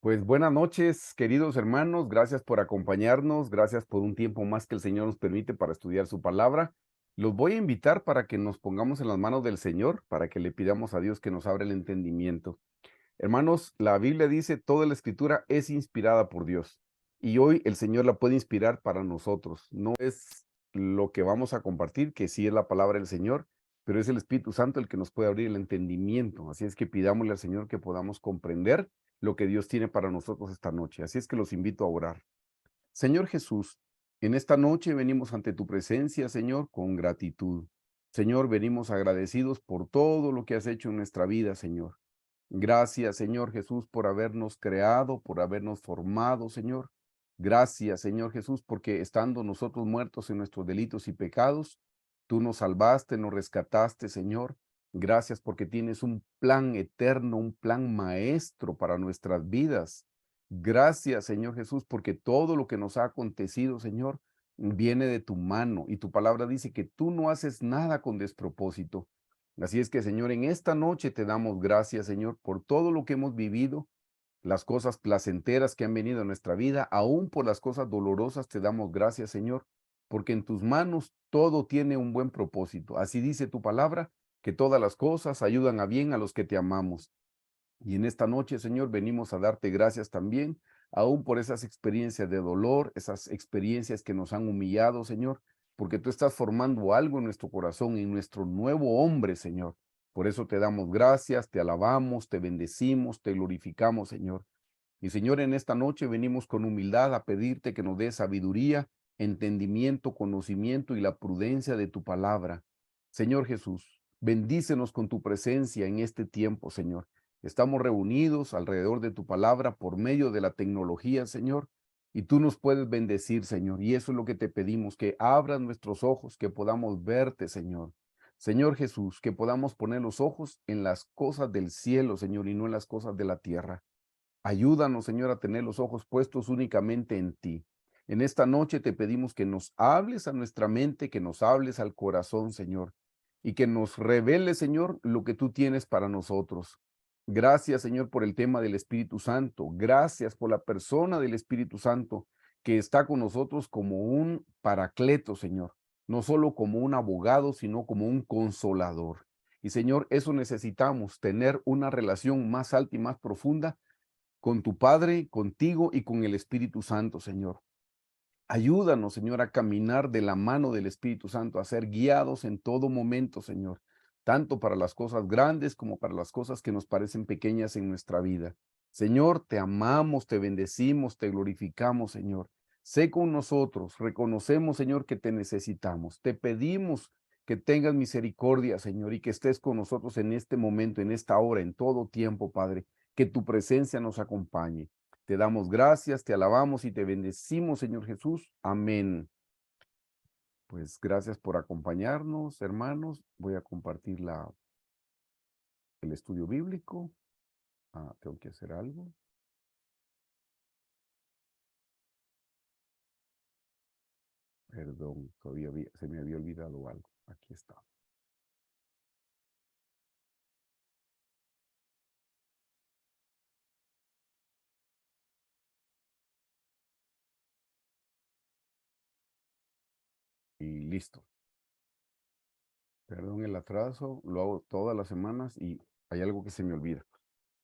Pues buenas noches, queridos hermanos. Gracias por acompañarnos. Gracias por un tiempo más que el Señor nos permite para estudiar su palabra. Los voy a invitar para que nos pongamos en las manos del Señor, para que le pidamos a Dios que nos abra el entendimiento. Hermanos, la Biblia dice, toda la escritura es inspirada por Dios. Y hoy el Señor la puede inspirar para nosotros. No es lo que vamos a compartir, que sí es la palabra del Señor, pero es el Espíritu Santo el que nos puede abrir el entendimiento. Así es que pidámosle al Señor que podamos comprender lo que Dios tiene para nosotros esta noche. Así es que los invito a orar. Señor Jesús, en esta noche venimos ante tu presencia, Señor, con gratitud. Señor, venimos agradecidos por todo lo que has hecho en nuestra vida, Señor. Gracias, Señor Jesús, por habernos creado, por habernos formado, Señor. Gracias, Señor Jesús, porque estando nosotros muertos en nuestros delitos y pecados, tú nos salvaste, nos rescataste, Señor. Gracias porque tienes un plan eterno, un plan maestro para nuestras vidas. Gracias, Señor Jesús, porque todo lo que nos ha acontecido, Señor, viene de tu mano y tu palabra dice que tú no haces nada con despropósito. Así es que, Señor, en esta noche te damos gracias, Señor, por todo lo que hemos vivido, las cosas placenteras que han venido a nuestra vida, aún por las cosas dolorosas te damos gracias, Señor, porque en tus manos todo tiene un buen propósito. Así dice tu palabra, que todas las cosas ayudan a bien a los que te amamos. Y en esta noche, Señor, venimos a darte gracias también, aún por esas experiencias de dolor, esas experiencias que nos han humillado, Señor, porque tú estás formando algo en nuestro corazón, en nuestro nuevo hombre, Señor. Por eso te damos gracias, te alabamos, te bendecimos, te glorificamos, Señor. Y Señor, en esta noche venimos con humildad a pedirte que nos dé sabiduría, entendimiento, conocimiento y la prudencia de tu palabra. Señor Jesús, bendícenos con tu presencia en este tiempo, Señor. Estamos reunidos alrededor de tu palabra por medio de la tecnología, Señor, y tú nos puedes bendecir, Señor. Y eso es lo que te pedimos, que abras nuestros ojos, que podamos verte, Señor. Señor Jesús, que podamos poner los ojos en las cosas del cielo, Señor, y no en las cosas de la tierra. Ayúdanos, Señor, a tener los ojos puestos únicamente en ti. En esta noche te pedimos que nos hables a nuestra mente, que nos hables al corazón, Señor, y que nos reveles, Señor, lo que tú tienes para nosotros. Gracias, Señor, por el tema del Espíritu Santo. Gracias por la persona del Espíritu Santo que está con nosotros como un paracleto, Señor. No solo como un abogado, sino como un consolador. Y, Señor, eso necesitamos, tener una relación más alta y más profunda con tu Padre, contigo y con el Espíritu Santo, Señor. Ayúdanos, Señor, a caminar de la mano del Espíritu Santo, a ser guiados en todo momento, Señor, tanto para las cosas grandes como para las cosas que nos parecen pequeñas en nuestra vida. Señor, te amamos, te bendecimos, te glorificamos, Señor. Sé con nosotros, reconocemos, Señor, que te necesitamos. Te pedimos que tengas misericordia, Señor, y que estés con nosotros en este momento, en esta hora, en todo tiempo, Padre. Que tu presencia nos acompañe. Te damos gracias, te alabamos y te bendecimos, Señor Jesús. Amén. Pues gracias por acompañarnos, hermanos. Voy a compartir el estudio bíblico. Tengo que hacer algo. Perdón, se me había olvidado algo. Aquí está. Y listo. Perdón el atraso, lo hago todas las semanas y hay algo que se me olvida.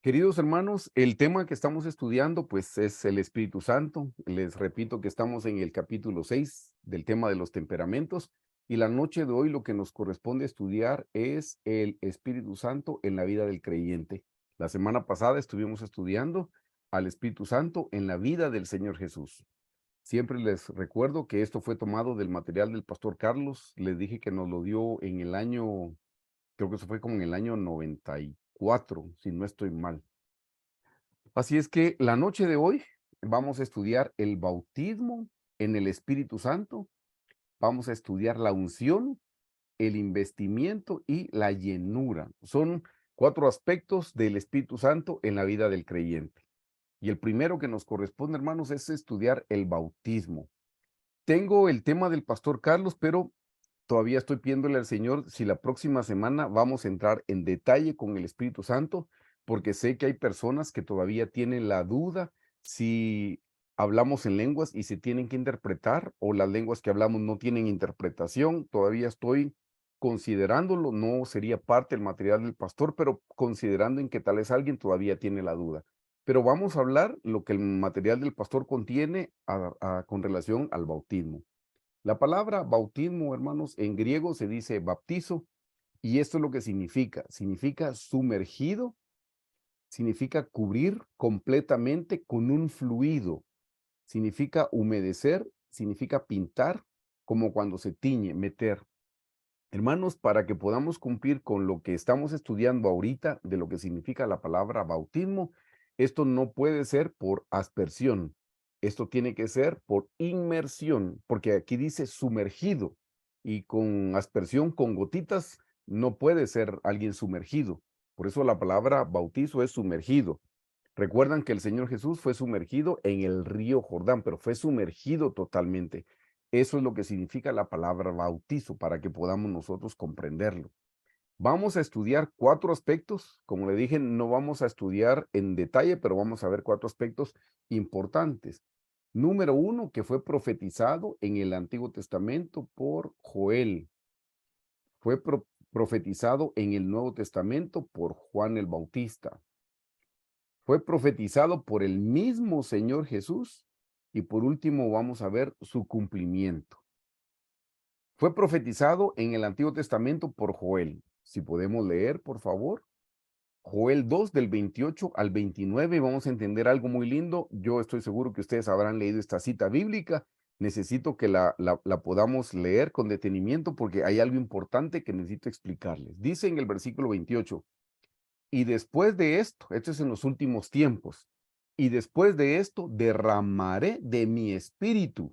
Queridos hermanos, el tema que estamos estudiando, pues es el Espíritu Santo. Les repito que estamos en el capítulo 6 del tema de los temperamentos y la noche de hoy lo que nos corresponde estudiar es el Espíritu Santo en la vida del creyente. La semana pasada estuvimos estudiando al Espíritu Santo en la vida del Señor Jesús. Siempre les recuerdo que esto fue tomado del material del pastor Carlos. Les dije que nos lo dio en el año, creo que eso fue como en el año 94, si no estoy mal. Así es que la noche de hoy vamos a estudiar el bautismo en el Espíritu Santo, vamos a estudiar la unción, el investimiento y la llenura. Son 4 aspectos del Espíritu Santo en la vida del creyente. Y el primero que nos corresponde, hermanos, es estudiar el bautismo. Tengo el tema del pastor Carlos, pero todavía estoy pidiéndole al Señor si la próxima semana vamos a entrar en detalle con el Espíritu Santo, porque sé que hay personas que todavía tienen la duda si hablamos en lenguas y se tienen que interpretar o las lenguas que hablamos no tienen interpretación. Todavía estoy considerándolo, no sería parte del material del pastor, pero considerando en que tal vez alguien todavía tiene la duda. Pero vamos a hablar lo que el material del pastor contiene con relación al bautismo. La palabra bautismo, hermanos, en griego se dice baptizo, y esto es lo que significa. Significa sumergido, significa cubrir completamente con un fluido, significa humedecer, significa pintar, como cuando se tiñe, meter. Hermanos, para que podamos cumplir con lo que estamos estudiando ahorita de lo que significa la palabra bautismo, esto no puede ser por aspersión, esto tiene que ser por inmersión, porque aquí dice sumergido y con aspersión, con gotitas, no puede ser alguien sumergido. Por eso la palabra bautizo es sumergido. Recuerdan que el Señor Jesús fue sumergido en el río Jordán, pero fue sumergido totalmente. Eso es lo que significa la palabra bautizo, para que podamos nosotros comprenderlo. Vamos a estudiar 4 aspectos. Como le dije, no vamos a estudiar en detalle, pero vamos a ver 4 aspectos importantes. Número 1, que fue profetizado en el Antiguo Testamento por Joel. Fue profetizado en el Nuevo Testamento por Juan el Bautista. Fue profetizado por el mismo Señor Jesús. Y por último vamos a ver su cumplimiento. Fue profetizado en el Antiguo Testamento por Joel. Si podemos leer, por favor. Joel 2, del 28 al 29, vamos a entender algo muy lindo. Yo estoy seguro que ustedes habrán leído esta cita bíblica. Necesito que la podamos leer con detenimiento porque hay algo importante que necesito explicarles. Dice en el versículo 28, y después de esto es en los últimos tiempos, y después de esto derramaré de mi espíritu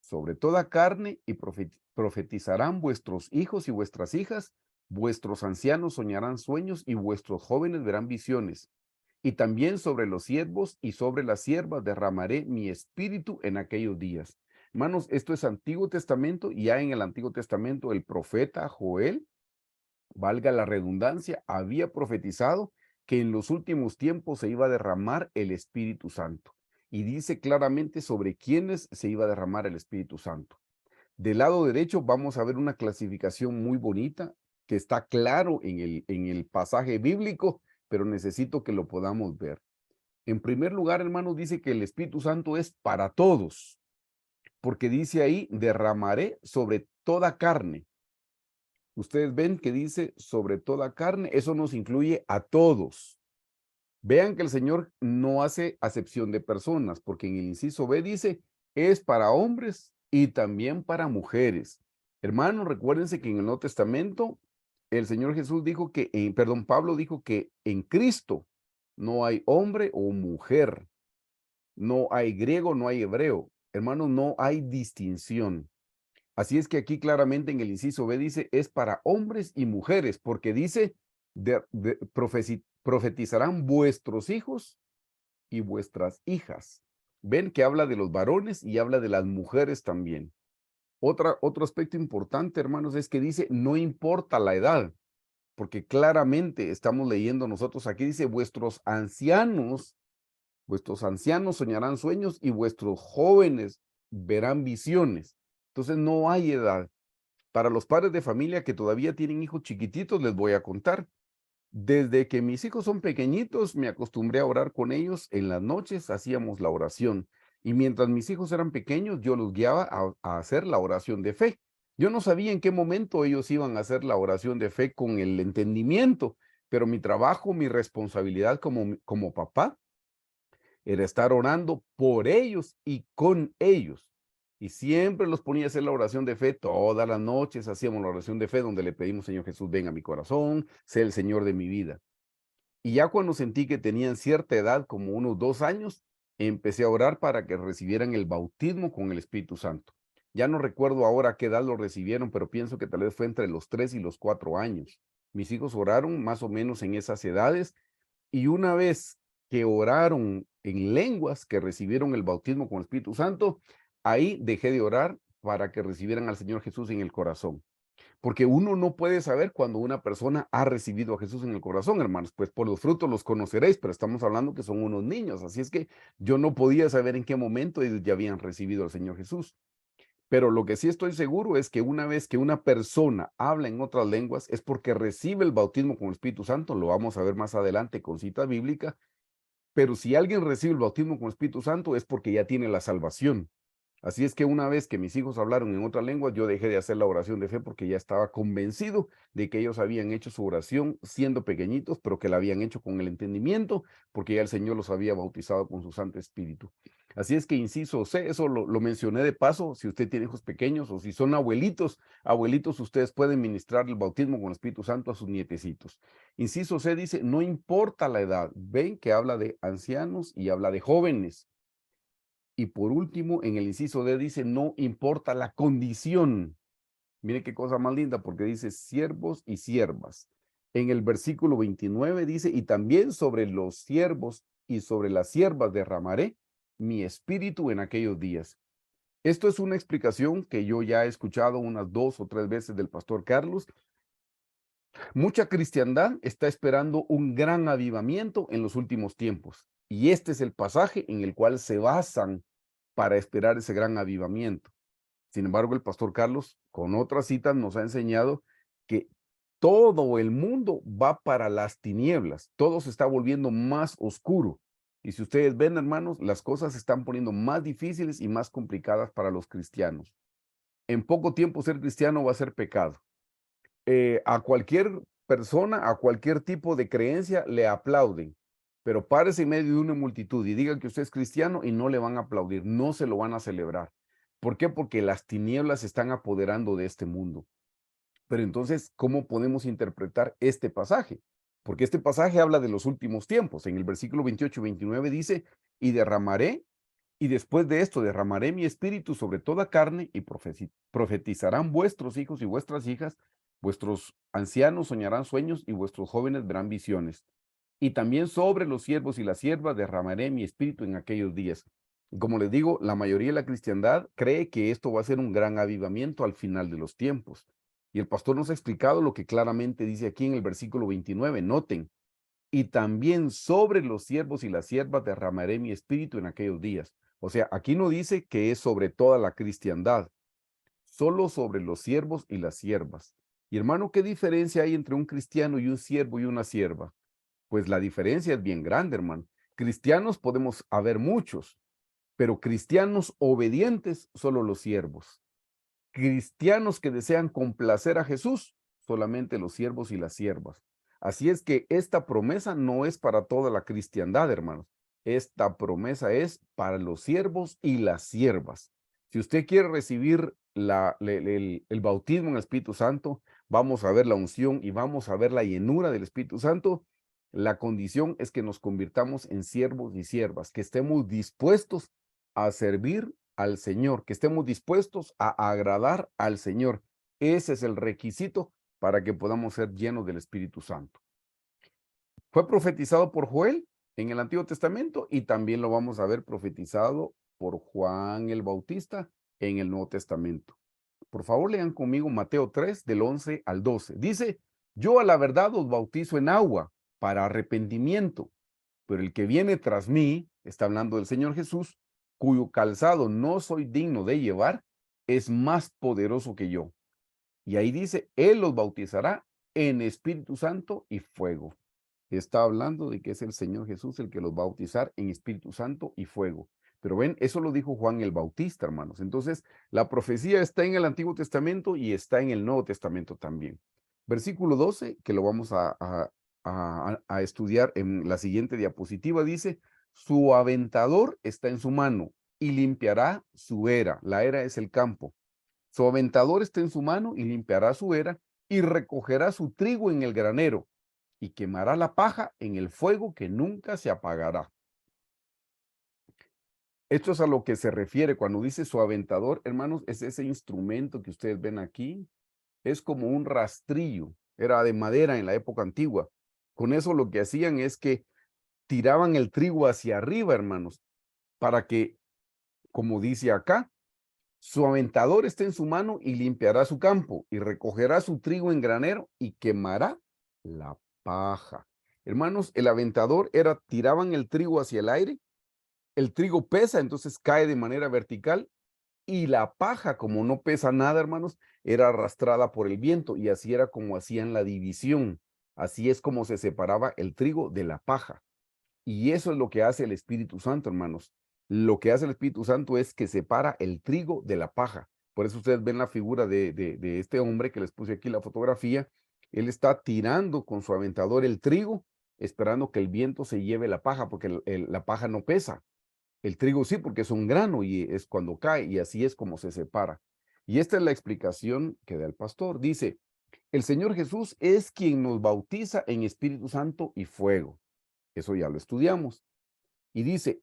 sobre toda carne y profetizarán vuestros hijos y vuestras hijas, vuestros ancianos soñarán sueños y vuestros jóvenes verán visiones. Y también sobre los siervos y sobre las siervas derramaré mi espíritu en aquellos días. Hermanos, esto es Antiguo Testamento, y ya en el Antiguo Testamento el profeta Joel, valga la redundancia, había profetizado que en los últimos tiempos se iba a derramar el Espíritu Santo. Y dice claramente sobre quiénes se iba a derramar el Espíritu Santo. Del lado derecho vamos a ver una clasificación muy bonita que está claro en el pasaje bíblico, pero necesito que lo podamos ver. En primer lugar, hermanos, dice que el Espíritu Santo es para todos, porque dice ahí, derramaré sobre toda carne. Ustedes ven que dice sobre toda carne, eso nos incluye a todos. Vean que el Señor no hace acepción de personas, porque en el inciso B dice, es para hombres y también para mujeres. Hermanos, recuérdense que en el Nuevo Testamento el Señor Jesús dijo que, perdón, Pablo dijo que en Cristo no hay hombre o mujer, no hay griego, no hay hebreo. Hermanos, no hay distinción. Así es que aquí claramente en el inciso B dice, es para hombres y mujeres, porque dice, profetizarán vuestros hijos y vuestras hijas. Ven que habla de los varones y habla de las mujeres también. Otro aspecto importante, hermanos, es que dice, no importa la edad, porque claramente estamos leyendo nosotros aquí, dice, vuestros ancianos soñarán sueños y vuestros jóvenes verán visiones. Entonces no hay edad. Para los padres de familia que todavía tienen hijos chiquititos, les voy a contar. Desde que mis hijos son pequeñitos, me acostumbré a orar con ellos. En las noches hacíamos la oración. Y mientras mis hijos eran pequeños, yo los guiaba a hacer la oración de fe. Yo no sabía en qué momento ellos iban a hacer la oración de fe con el entendimiento, pero mi trabajo, mi responsabilidad como papá era estar orando por ellos y con ellos. Y siempre los ponía a hacer la oración de fe todas las noches. Hacíamos la oración de fe donde le pedimos, Señor Jesús, ven a mi corazón, sé el Señor de mi vida. Y ya cuando sentí que tenían cierta edad, como unos 2 años, empecé a orar para que recibieran el bautismo con el Espíritu Santo. Ya no recuerdo ahora a qué edad lo recibieron, pero pienso que tal vez fue entre los 3 y los 4 años. Mis hijos oraron más o menos en esas edades, y una vez que oraron en lenguas, que recibieron el bautismo con el Espíritu Santo, ahí dejé de orar para que recibieran al Señor Jesús en el corazón. Porque uno no puede saber cuando una persona ha recibido a Jesús en el corazón, hermanos. Pues por los frutos los conoceréis, pero estamos hablando que son unos niños. Así es que yo no podía saber en qué momento ellos ya habían recibido al Señor Jesús. Pero lo que sí estoy seguro es que una vez que una persona habla en otras lenguas es porque recibe el bautismo con el Espíritu Santo. Lo vamos a ver más adelante con cita bíblica. Pero si alguien recibe el bautismo con el Espíritu Santo es porque ya tiene la salvación. Así es que una vez que mis hijos hablaron en otra lengua, yo dejé de hacer la oración de fe porque ya estaba convencido de que ellos habían hecho su oración siendo pequeñitos, pero que la habían hecho con el entendimiento, porque ya el Señor los había bautizado con su Santo Espíritu. Así es que inciso C, eso lo mencioné de paso, si usted tiene hijos pequeños o si son abuelitos, ustedes pueden ministrar el bautismo con el Espíritu Santo a sus nietecitos. Inciso C dice, no importa la edad, ven que habla de ancianos y habla de jóvenes. Y por último, en el inciso D dice, no importa la condición. Mire qué cosa más linda, porque dice siervos y siervas. En el versículo 29 dice, y también sobre los siervos y sobre las siervas derramaré mi espíritu en aquellos días. Esto es una explicación que yo ya he escuchado unas 2 o 3 veces del pastor Carlos. Mucha cristiandad está esperando un gran avivamiento en los últimos tiempos. Y este es el pasaje en el cual se basan para esperar ese gran avivamiento. Sin embargo, el pastor Carlos, con otras citas, nos ha enseñado que todo el mundo va para las tinieblas, todo se está volviendo más oscuro. Y si ustedes ven, hermanos, las cosas se están poniendo más difíciles y más complicadas para los cristianos. En poco tiempo ser cristiano va a ser pecado. A cualquier persona, a cualquier tipo de creencia, le aplauden. Pero párese en medio de una multitud y diga que usted es cristiano y no le van a aplaudir, no se lo van a celebrar. ¿Por qué? Porque las tinieblas se están apoderando de este mundo. Pero entonces, ¿cómo podemos interpretar este pasaje? Porque este pasaje habla de los últimos tiempos. En el versículo 28 y 29 dice, y derramaré, y después de esto derramaré mi espíritu sobre toda carne y profetizarán vuestros hijos y vuestras hijas, vuestros ancianos soñarán sueños y vuestros jóvenes verán visiones. Y también sobre los siervos y las siervas derramaré mi espíritu en aquellos días. Y como les digo, la mayoría de la cristiandad cree que esto va a ser un gran avivamiento al final de los tiempos. Y el pastor nos ha explicado lo que claramente dice aquí en el versículo 29. Noten, y también sobre los siervos y las siervas derramaré mi espíritu en aquellos días. O sea, aquí no dice que es sobre toda la cristiandad, solo sobre los siervos y las siervas. Y hermano, ¿qué diferencia hay entre un cristiano y un siervo y una sierva? Pues la diferencia es bien grande, hermano. Cristianos podemos haber muchos, pero cristianos obedientes, solo los siervos. Cristianos que desean complacer a Jesús, solamente los siervos y las siervas. Así es que esta promesa no es para toda la cristiandad, hermanos. Esta promesa es para los siervos y las siervas. Si usted quiere recibir el bautismo en el Espíritu Santo, vamos a ver la unción y vamos a ver la llenura del Espíritu Santo. La condición es que nos convirtamos en siervos y siervas, que estemos dispuestos a servir al Señor, que estemos dispuestos a agradar al Señor. Ese es el requisito para que podamos ser llenos del Espíritu Santo. Fue profetizado por Joel en el Antiguo Testamento y también lo vamos a ver profetizado por Juan el Bautista en el Nuevo Testamento. Por favor, lean conmigo Mateo 3, del 11 al 12. Dice, yo a la verdad os bautizo en agua para arrepentimiento, pero el que viene tras mí, está hablando del Señor Jesús, cuyo calzado no soy digno de llevar, es más poderoso que yo. Y ahí dice, Él los bautizará en Espíritu Santo y fuego. Está hablando de que es el Señor Jesús el que los va a bautizar en Espíritu Santo y fuego. Pero ven, eso lo dijo Juan el Bautista, hermanos. Entonces, la profecía está en el Antiguo Testamento y está en el Nuevo Testamento también. Versículo 12, que lo vamos a estudiar en la siguiente diapositiva, dice, su aventador está en su mano y limpiará su era. La era es el campo. Su aventador está en su mano y limpiará su era y recogerá su trigo en el granero y quemará la paja en el fuego que nunca se apagará. Esto es a lo que se refiere cuando dice su aventador, hermanos, es ese instrumento que ustedes ven aquí. Es como un rastrillo, era de madera en la época antigua. Con eso lo que hacían es que tiraban el trigo hacia arriba, hermanos, para que, como dice acá, Su aventador está en su mano y limpiará su campo y recogerá su trigo en granero y quemará la paja. Hermanos, el aventador era, tiraban el trigo hacia el aire, el trigo pesa, entonces cae de manera vertical y la paja, como no pesa nada, hermanos, era arrastrada por el viento y así era como hacían la división. Así es como se separaba el trigo de la paja. Y eso es lo que hace el Espíritu Santo, hermanos. Lo que hace el Espíritu Santo es que separa el trigo de la paja. Por eso ustedes ven la figura de este hombre que les puse aquí la fotografía. Él está tirando con su aventador el trigo, esperando que el viento se lleve la paja, porque la paja no pesa. El trigo sí, porque es un grano y es cuando cae, y así es como se separa. Y esta es la explicación que da el pastor. Dice, el Señor Jesús es quien nos bautiza en Espíritu Santo y fuego. Eso ya lo estudiamos. Y dice,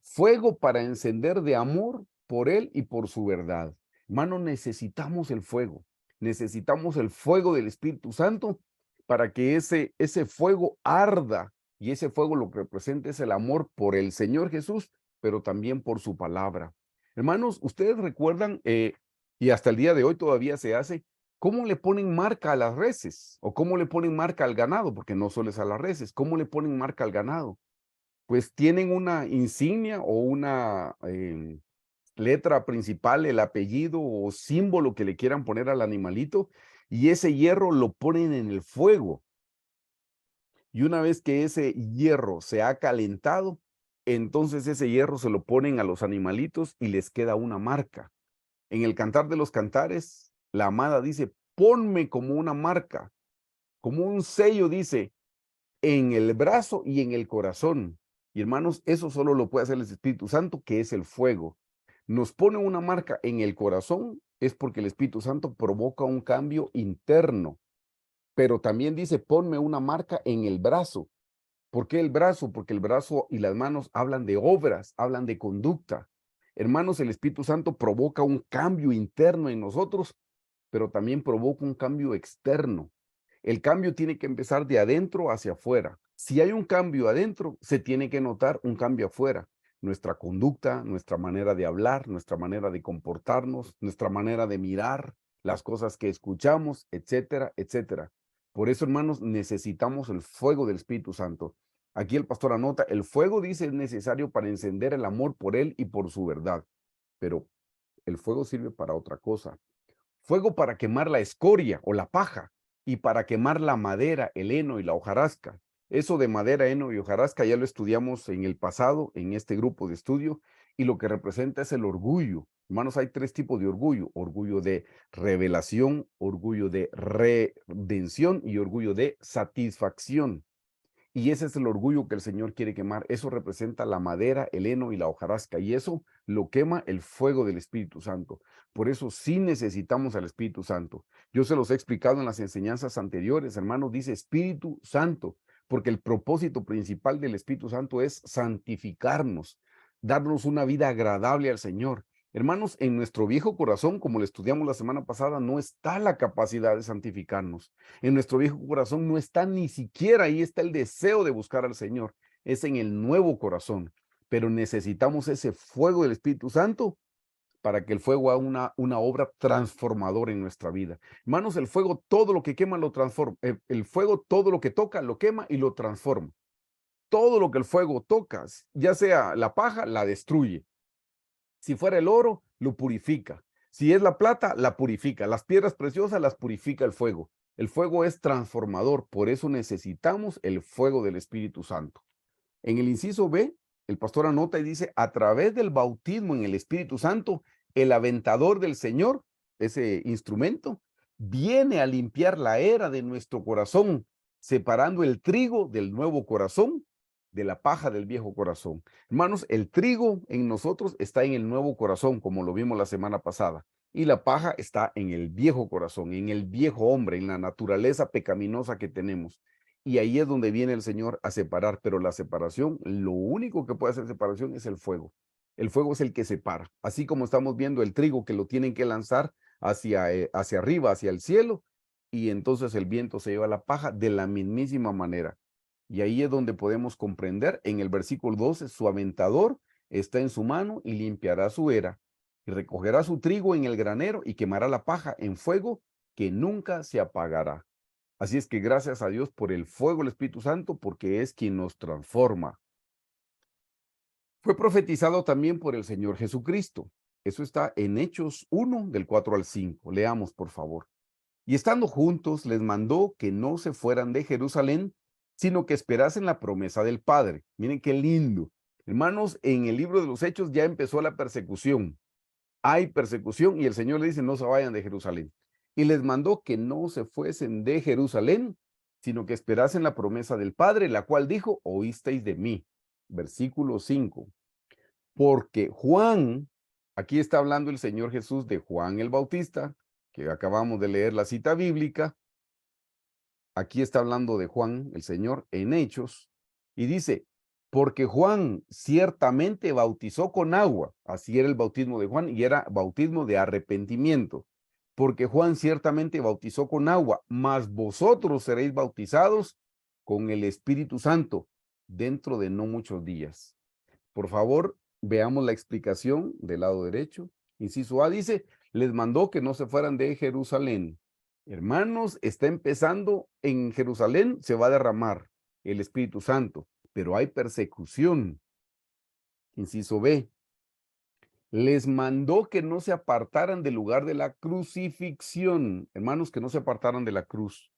fuego para encender de amor por Él y por su verdad. Hermano, necesitamos el fuego. Necesitamos el fuego del Espíritu Santo para que ese fuego arda. Y ese fuego lo que representa es el amor por el Señor Jesús, pero también por su palabra. Hermanos, ustedes recuerdan, y hasta el día de hoy todavía se hace, cómo le ponen marca a las reses o cómo le ponen marca al ganado, porque no solo es a las reses, cómo le ponen marca al ganado. Pues tienen una insignia o una letra principal, el apellido o símbolo que le quieran poner al animalito, y ese hierro lo ponen en el fuego. Y una vez que ese hierro se ha calentado, entonces ese hierro se lo ponen a los animalitos y les queda una marca. En el Cantar de los Cantares, la amada dice, ponme como una marca, como un sello, dice, en el brazo y en el corazón. Y hermanos, eso solo lo puede hacer el Espíritu Santo, que es el fuego. Nos pone una marca en el corazón, es porque el Espíritu Santo provoca un cambio interno. Pero también dice, ponme una marca en el brazo. ¿Por qué el brazo? Porque el brazo y las manos hablan de obras, hablan de conducta. Hermanos, el Espíritu Santo provoca un cambio interno en nosotros, pero también provoca un cambio externo. El cambio tiene que empezar de adentro hacia afuera. Si hay un cambio adentro, se tiene que notar un cambio afuera. Nuestra conducta, nuestra manera de hablar, nuestra manera de comportarnos, nuestra manera de mirar, las cosas que escuchamos, etcétera, etcétera. Por eso, hermanos, necesitamos el fuego del Espíritu Santo. Aquí el pastor anota, el fuego dice es necesario para encender el amor por él y por su verdad. Pero el fuego sirve para otra cosa. Fuego para quemar la escoria o la paja y para quemar la madera, el heno y la hojarasca. Eso de madera, heno y hojarasca ya lo estudiamos en el pasado, en este grupo de estudio, y lo que representa es el orgullo. Hermanos, hay tres tipos de orgullo: orgullo de revelación, orgullo de redención y orgullo de satisfacción. Y ese es el orgullo que el Señor quiere quemar. Eso representa la madera, el heno y la hojarasca. Y eso lo quema el fuego del Espíritu Santo. Por eso sí necesitamos al Espíritu Santo. Yo se los he explicado en las enseñanzas anteriores, hermanos. Dice Espíritu Santo, porque el propósito principal del Espíritu Santo es santificarnos, darnos una vida agradable al Señor. Hermanos, en nuestro viejo corazón, como lo estudiamos la semana pasada, no está la capacidad de santificarnos. En nuestro viejo corazón no está ni siquiera ahí está el deseo de buscar al Señor. Es en el nuevo corazón. Pero necesitamos ese fuego del Espíritu Santo para que el fuego haga una obra transformadora en nuestra vida. Hermanos, el fuego todo lo que quema lo transforma. El fuego todo lo que toca lo quema y lo transforma. Todo lo que el fuego toca, ya sea la paja, la destruye. Si fuera el oro, lo purifica. Si es la plata, la purifica. Las piedras preciosas las purifica el fuego. El fuego es transformador, por eso necesitamos el fuego del Espíritu Santo. En el inciso B, el pastor anota y dice, a través del bautismo en el Espíritu Santo, el aventador del Señor, ese instrumento, viene a limpiar la era de nuestro corazón, separando el trigo del nuevo corazón de la paja del viejo corazón. Hermanos, el trigo en nosotros está en el nuevo corazón, como lo vimos la semana pasada, y la paja está en el viejo corazón, en el viejo hombre, en la naturaleza pecaminosa que tenemos. Y ahí es donde viene el Señor a separar, pero la separación, lo único que puede hacer separación es el fuego. El fuego es el que separa, así como estamos viendo el trigo que lo tienen que lanzar hacia arriba, hacia el cielo, y entonces el viento se lleva la paja de la mismísima manera. Y ahí es donde podemos comprender en el versículo 12, su aventador está en su mano y limpiará su era y recogerá su trigo en el granero y quemará la paja en fuego que nunca se apagará. Así es que gracias a Dios por el fuego del Espíritu Santo, porque es quien nos transforma. Fue profetizado también por el Señor Jesucristo. Eso está en Hechos 1, del 4 al 5. Leamos, por favor. Y estando juntos, les mandó que no se fueran de Jerusalén, sino que esperasen la promesa del Padre. Miren qué lindo. Hermanos, en el libro de los Hechos ya empezó la persecución. Hay persecución y el Señor le dice, no se vayan de Jerusalén. Y les mandó que no se fuesen de Jerusalén, sino que esperasen la promesa del Padre, la cual dijo, oísteis de mí. Versículo 5. Porque Juan, aquí está hablando el Señor Jesús de Juan el Bautista, que acabamos de leer la cita bíblica. Aquí está hablando de Juan, el Señor, en Hechos, y dice, porque Juan ciertamente bautizó con agua, así era el bautismo de Juan, y era bautismo de arrepentimiento, porque Juan ciertamente bautizó con agua, mas vosotros seréis bautizados con el Espíritu Santo dentro de no muchos días. Por favor, veamos la explicación del lado derecho. Inciso A dice, les mandó que no se fueran de Jerusalén. Hermanos, está empezando en Jerusalén, se va a derramar el Espíritu Santo, pero hay persecución. Inciso B, les mandó que no se apartaran del lugar de la crucifixión. Hermanos, que no se apartaran de la cruz.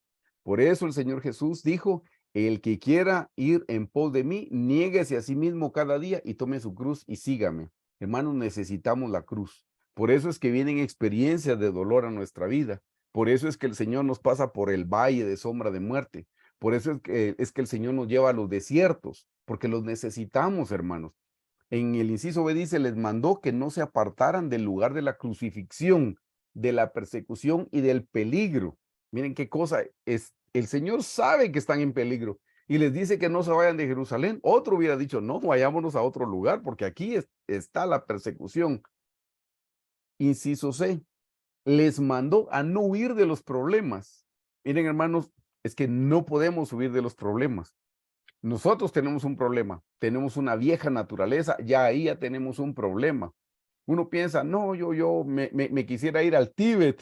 Por eso el Señor Jesús dijo, el que quiera ir en pos de mí, niéguese a sí mismo cada día y tome su cruz y sígame. Hermanos, necesitamos la cruz. Por eso es que vienen experiencias de dolor a nuestra vida. Por eso es que el Señor nos pasa por el valle de sombra de muerte. Por eso es que el Señor nos lleva a los desiertos, porque los necesitamos, hermanos. En el inciso B dice, les mandó que no se apartaran del lugar de la crucifixión, de la persecución y del peligro. Miren qué cosa es, el Señor sabe que están en peligro y les dice que no se vayan de Jerusalén. Otro hubiera dicho, no, vayámonos a otro lugar porque aquí está la persecución. Inciso C, les mandó a no huir de los problemas. Miren, hermanos, es que no podemos huir de los problemas. Nosotros tenemos un problema, tenemos una vieja naturaleza, ya ahí ya tenemos un problema. Uno piensa, no, yo me quisiera ir al Tíbet,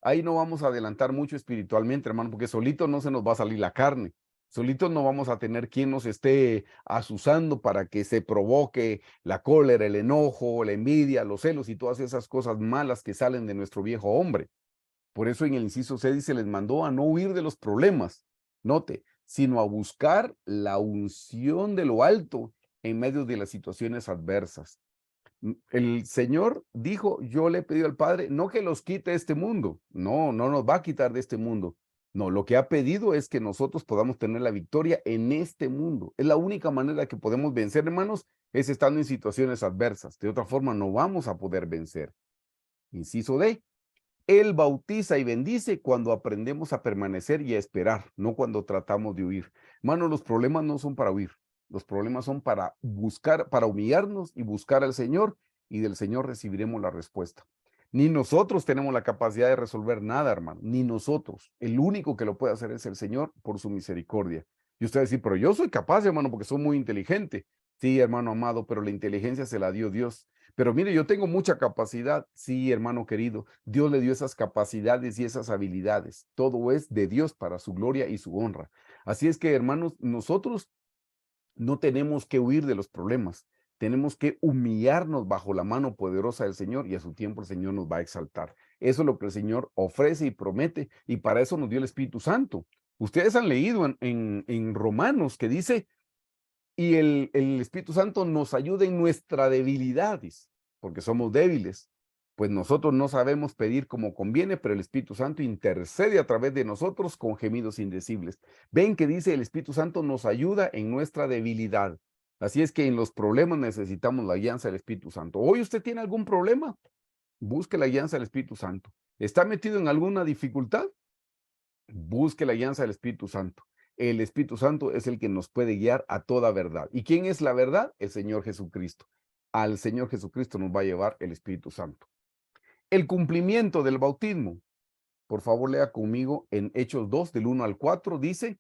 ahí no vamos a adelantar mucho espiritualmente, hermano, porque solito no se nos va a salir la carne, solito no vamos a tener quien nos esté asusando para que se provoque la cólera, el enojo, la envidia, los celos y todas esas cosas malas que salen de nuestro viejo hombre. Por eso en el inciso C dice, les mandó a no huir de los problemas. Note, sino a buscar la unción de lo alto en medio de las situaciones adversas. El Señor dijo, yo le he pedido al Padre, no que los quite este mundo, no, no nos va a quitar de este mundo. No, lo que ha pedido es que nosotros podamos tener la victoria en este mundo. Es la única manera que podemos vencer, hermanos, es estando en situaciones adversas. De otra forma, no vamos a poder vencer. Inciso D, él bautiza y bendice cuando aprendemos a permanecer y a esperar, no cuando tratamos de huir. Hermano, los problemas no son para huir. Los problemas son para buscar, para humillarnos y buscar al Señor, y del Señor recibiremos la respuesta. Ni nosotros tenemos la capacidad de resolver nada, hermano, ni nosotros. El único que lo puede hacer es el Señor por su misericordia. Y usted va a decir, pero yo soy capaz, hermano, porque soy muy inteligente. Sí, hermano amado, pero la inteligencia se la dio Dios. Pero mire, yo tengo mucha capacidad. Sí, hermano querido, Dios le dio esas capacidades y esas habilidades. Todo es de Dios para su gloria y su honra. Así es que, hermanos, nosotros no tenemos que huir de los problemas. Tenemos que humillarnos bajo la mano poderosa del Señor y a su tiempo el Señor nos va a exaltar. Eso es lo que el Señor ofrece y promete y para eso nos dio el Espíritu Santo. Ustedes han leído en Romanos que dice y el Espíritu Santo nos ayuda en nuestras debilidades, porque somos débiles. Pues nosotros no sabemos pedir como conviene, pero el Espíritu Santo intercede a través de nosotros con gemidos indecibles. Ven que dice el Espíritu Santo nos ayuda en nuestra debilidad. Así es que en los problemas necesitamos la guianza del Espíritu Santo. Hoy usted tiene algún problema, busque la guianza del Espíritu Santo. ¿Está metido en alguna dificultad? Busque la guianza del Espíritu Santo. El Espíritu Santo es el que nos puede guiar a toda verdad. ¿Y quién es la verdad? El Señor Jesucristo. Al Señor Jesucristo nos va a llevar el Espíritu Santo. El cumplimiento del bautismo. Por favor, lea conmigo en Hechos 2, del 1 al 4, dice,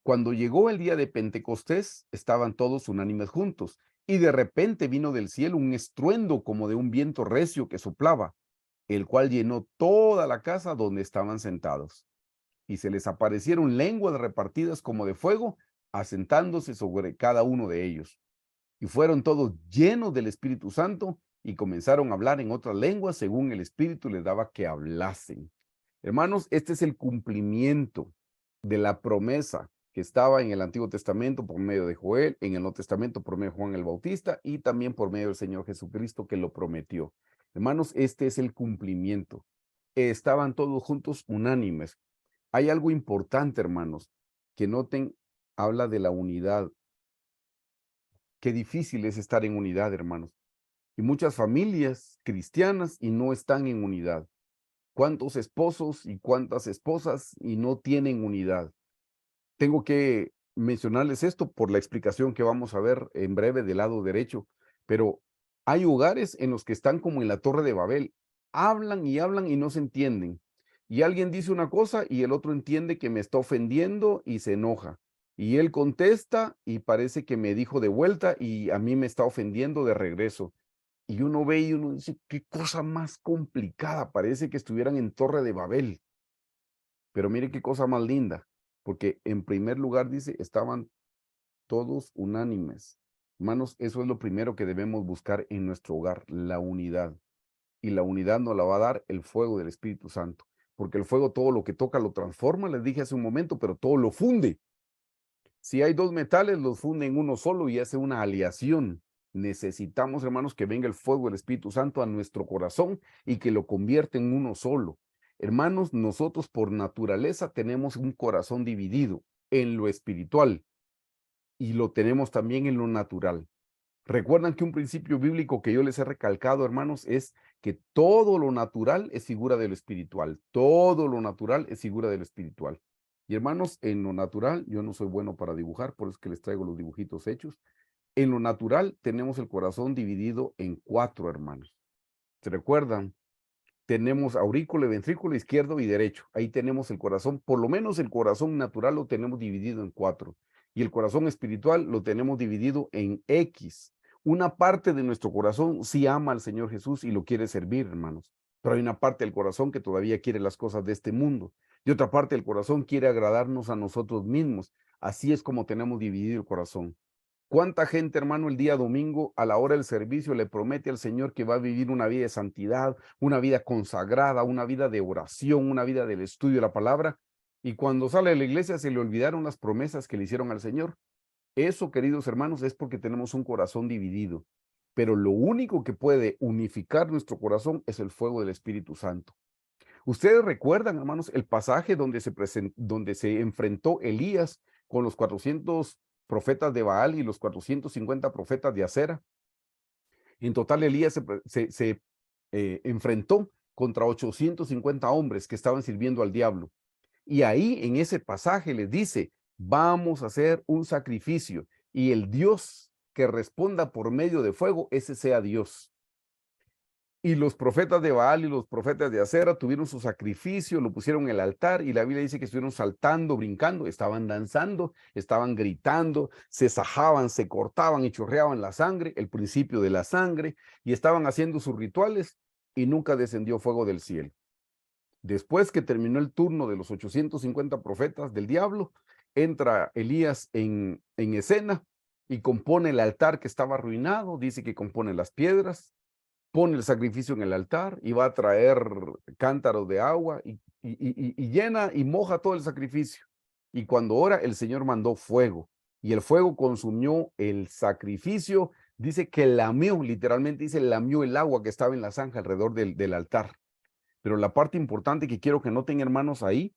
cuando llegó el día de Pentecostés, estaban todos unánimes juntos Y de repente vino del cielo un estruendo como de un viento recio que soplaba, el cual llenó toda la casa donde estaban sentados. Y se les aparecieron lenguas repartidas como de fuego, asentándose sobre cada uno de ellos. Y fueron todos llenos del Espíritu Santo y comenzaron a hablar en otras lenguas según el Espíritu les daba que hablasen. Hermanos, este es el cumplimiento de la promesa que estaba en el Antiguo Testamento por medio de Joel, en el Nuevo Testamento por medio de Juan el Bautista y también por medio del Señor Jesucristo que lo prometió. Hermanos, este es el cumplimiento. Estaban todos juntos unánimes. Hay algo importante, hermanos, que noten, habla de la unidad. Qué difícil es estar en unidad, hermanos. Y muchas familias cristianas y no están en unidad. ¿Cuántos esposos y cuántas esposas y no tienen unidad? Tengo que mencionarles esto por la explicación que vamos a ver en breve del lado derecho, pero hay hogares en los que están como en la Torre de Babel. Hablan y no se entienden. Y alguien dice una cosa y el otro entiende que me está ofendiendo y se enoja. Y él contesta y parece que me dijo de vuelta y a mí me está ofendiendo de regreso. Y uno ve y uno dice, qué cosa más complicada, parece que estuvieran en Torre de Babel. Pero mire qué cosa más linda, porque en primer lugar dice, estaban todos unánimes. Hermanos, eso es lo primero que debemos buscar en nuestro hogar, la unidad. Y la unidad nos la va a dar el fuego del Espíritu Santo, porque el fuego todo lo que toca lo transforma, les dije hace un momento, pero todo lo funde. Si hay dos metales, los funde en uno solo y hace una aleación. Necesitamos, hermanos, que venga el fuego del Espíritu Santo a nuestro corazón y que lo convierta en uno solo. Hermanos, nosotros por naturaleza tenemos un corazón dividido en lo espiritual y lo tenemos también en lo natural. Recuerdan que un principio bíblico que yo les he recalcado, hermanos, es que todo lo natural es figura de lo espiritual. Todo lo natural es figura de lo espiritual. Y hermanos, en lo natural, yo no soy bueno para dibujar, por eso es que les traigo los dibujitos hechos. En lo natural tenemos el corazón dividido en cuatro, hermanos. ¿Se recuerdan? Tenemos aurículo, ventrículo izquierdo y derecho. Ahí tenemos el corazón, por lo menos el corazón natural lo tenemos dividido en cuatro. Y el corazón espiritual lo tenemos dividido en X. Una parte de nuestro corazón sí ama al Señor Jesús y lo quiere servir, hermanos. Pero hay una parte del corazón que todavía quiere las cosas de este mundo. Y otra parte del corazón quiere agradarnos a nosotros mismos. Así es como tenemos dividido el corazón. ¿Cuánta gente, hermano, el día domingo a la hora del servicio le promete al Señor que va a vivir una vida de santidad, una vida consagrada, una vida de oración, una vida del estudio de la palabra? Y cuando sale de la iglesia se le olvidaron las promesas que le hicieron al Señor. Eso, queridos hermanos, es porque tenemos un corazón dividido. Pero lo único que puede unificar nuestro corazón es el fuego del Espíritu Santo. Ustedes recuerdan, hermanos, el pasaje donde se enfrentó Elías con los 400 profetas de Baal y los 450 profetas de Acera. En total, Elías se enfrentó contra 850 hombres que estaban sirviendo al diablo. Y ahí en ese pasaje les dice, vamos a hacer un sacrificio y el Dios que responda por medio de fuego, ese sea Dios. Y los profetas de Baal y los profetas de Acera tuvieron su sacrificio, lo pusieron en el altar y la Biblia dice que estuvieron saltando, brincando, estaban danzando, estaban gritando, se sajaban, se cortaban y chorreaban la sangre, el principio de la sangre, y estaban haciendo sus rituales y nunca descendió fuego del cielo. Después que terminó el turno de los 850 profetas del diablo, entra Elías en escena y compone el altar que estaba arruinado, dice que compone las piedras, pone el sacrificio en el altar y va a traer cántaros de agua y llena y moja todo el sacrificio. Y cuando ora, el Señor mandó fuego y el fuego consumió el sacrificio. Dice que lamió, literalmente dice, lamió el agua que estaba en la zanja alrededor del altar. Pero la parte importante que quiero que noten, hermanos, ahí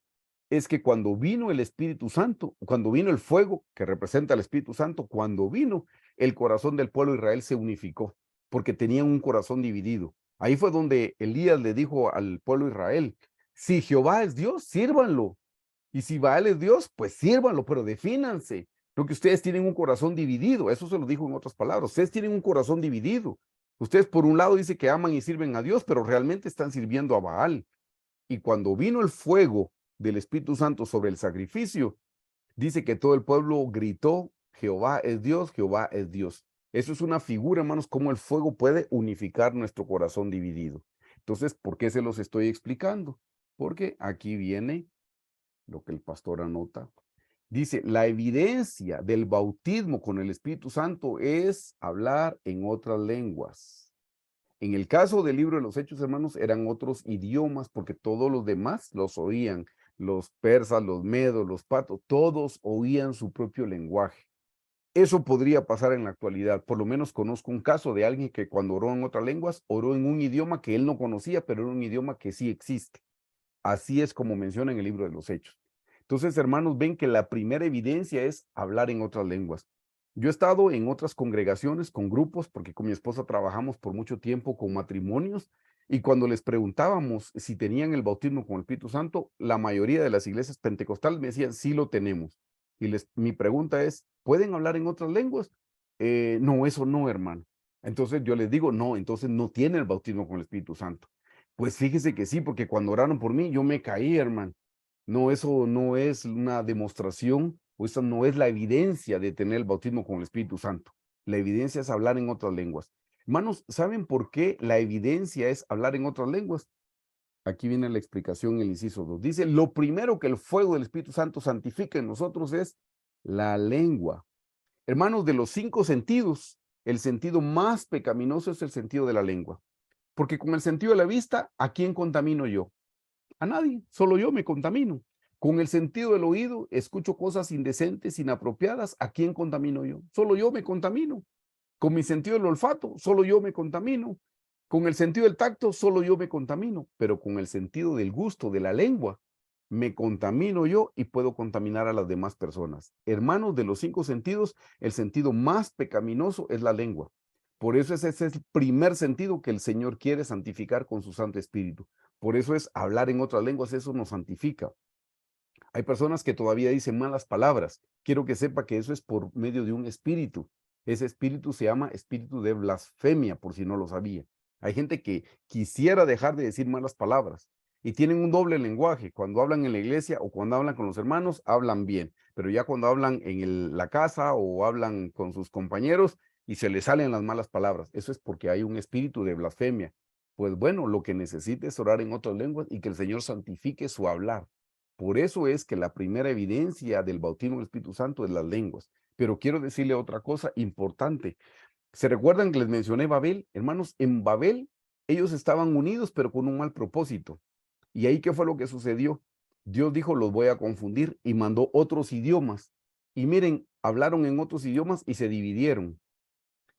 es que cuando vino el Espíritu Santo, cuando vino el fuego que representa al Espíritu Santo, cuando vino, el corazón del pueblo de Israel se unificó, porque tenían un corazón dividido. Ahí fue donde Elías le dijo al pueblo de Israel, si Jehová es Dios, sírvanlo. Y si Baal es Dios, pues sírvanlo, pero defínanse. Lo que ustedes tienen un corazón dividido, eso se lo dijo en otras palabras, ustedes tienen un corazón dividido. Ustedes por un lado dicen que aman y sirven a Dios, pero realmente están sirviendo a Baal. Y cuando vino el fuego del Espíritu Santo sobre el sacrificio, dice que todo el pueblo gritó, Jehová es Dios, Jehová es Dios. Eso es una figura, hermanos, cómo el fuego puede unificar nuestro corazón dividido. Entonces, ¿por qué se los estoy explicando? Porque aquí viene lo que el pastor anota. Dice, la evidencia del bautismo con el Espíritu Santo es hablar en otras lenguas. En el caso del libro de los Hechos, hermanos, eran otros idiomas porque todos los demás los oían. Los persas, los medos, los patos, todos oían su propio lenguaje. Eso podría pasar en la actualidad. Por lo menos conozco un caso de alguien que cuando oró en otras lenguas, oró en un idioma que él no conocía, pero era un idioma que sí existe. Así es como menciona en el libro de los Hechos. Entonces, hermanos, ven que la primera evidencia es hablar en otras lenguas. Yo he estado en otras congregaciones con grupos, porque con mi esposa trabajamos por mucho tiempo con matrimonios, y cuando les preguntábamos si tenían el bautismo con el Espíritu Santo, la mayoría de las iglesias pentecostales me decían, sí lo tenemos. Y mi pregunta es, ¿pueden hablar en otras lenguas? No, eso no, hermano. Entonces yo les digo, no, entonces no tiene el bautismo con el Espíritu Santo. Pues fíjese que sí, porque cuando oraron por mí, yo me caí, hermano. No, eso no es una demostración, o eso no es la evidencia de tener el bautismo con el Espíritu Santo. La evidencia es hablar en otras lenguas. Hermanos, ¿saben por qué la evidencia es hablar en otras lenguas? Aquí viene la explicación en el inciso 2. Dice, lo primero que el fuego del Espíritu Santo santifica en nosotros es la lengua. Hermanos, de los 5 sentidos, el sentido más pecaminoso es el sentido de la lengua. Porque con el sentido de la vista, ¿a quién contamino yo? A nadie, solo yo me contamino. Con el sentido del oído, escucho cosas indecentes, inapropiadas, ¿a quién contamino yo? Solo yo me contamino. Con mi sentido del olfato, solo yo me contamino. Con el sentido del tacto, solo yo me contamino. Pero con el sentido del gusto, de la lengua, me contamino yo y puedo contaminar a las demás personas. Hermanos, de los 5 sentidos, el sentido más pecaminoso es la lengua. Por eso ese es el primer sentido que el Señor quiere santificar con su Santo Espíritu. Por eso es hablar en otras lenguas, eso nos santifica. Hay personas que todavía dicen malas palabras. Quiero que sepa que eso es por medio de un espíritu. Ese espíritu se llama espíritu de blasfemia, por si no lo sabía. Hay gente que quisiera dejar de decir malas palabras y tienen un doble lenguaje. Cuando hablan en la iglesia o cuando hablan con los hermanos, hablan bien, pero ya cuando hablan en la casa o hablan con sus compañeros y se les salen las malas palabras, eso es porque hay un espíritu de blasfemia. Pues bueno, lo que necesita es orar en otras lenguas y que el Señor santifique su hablar. Por eso es que la primera evidencia del bautismo del Espíritu Santo es las lenguas. Pero quiero decirle otra cosa importante. ¿Se recuerdan que les mencioné Babel? Hermanos, en Babel ellos estaban unidos, pero con un mal propósito. ¿Y ahí qué fue lo que sucedió? Dios dijo, los voy a confundir y mandó otros idiomas. Y miren, hablaron en otros idiomas y se dividieron.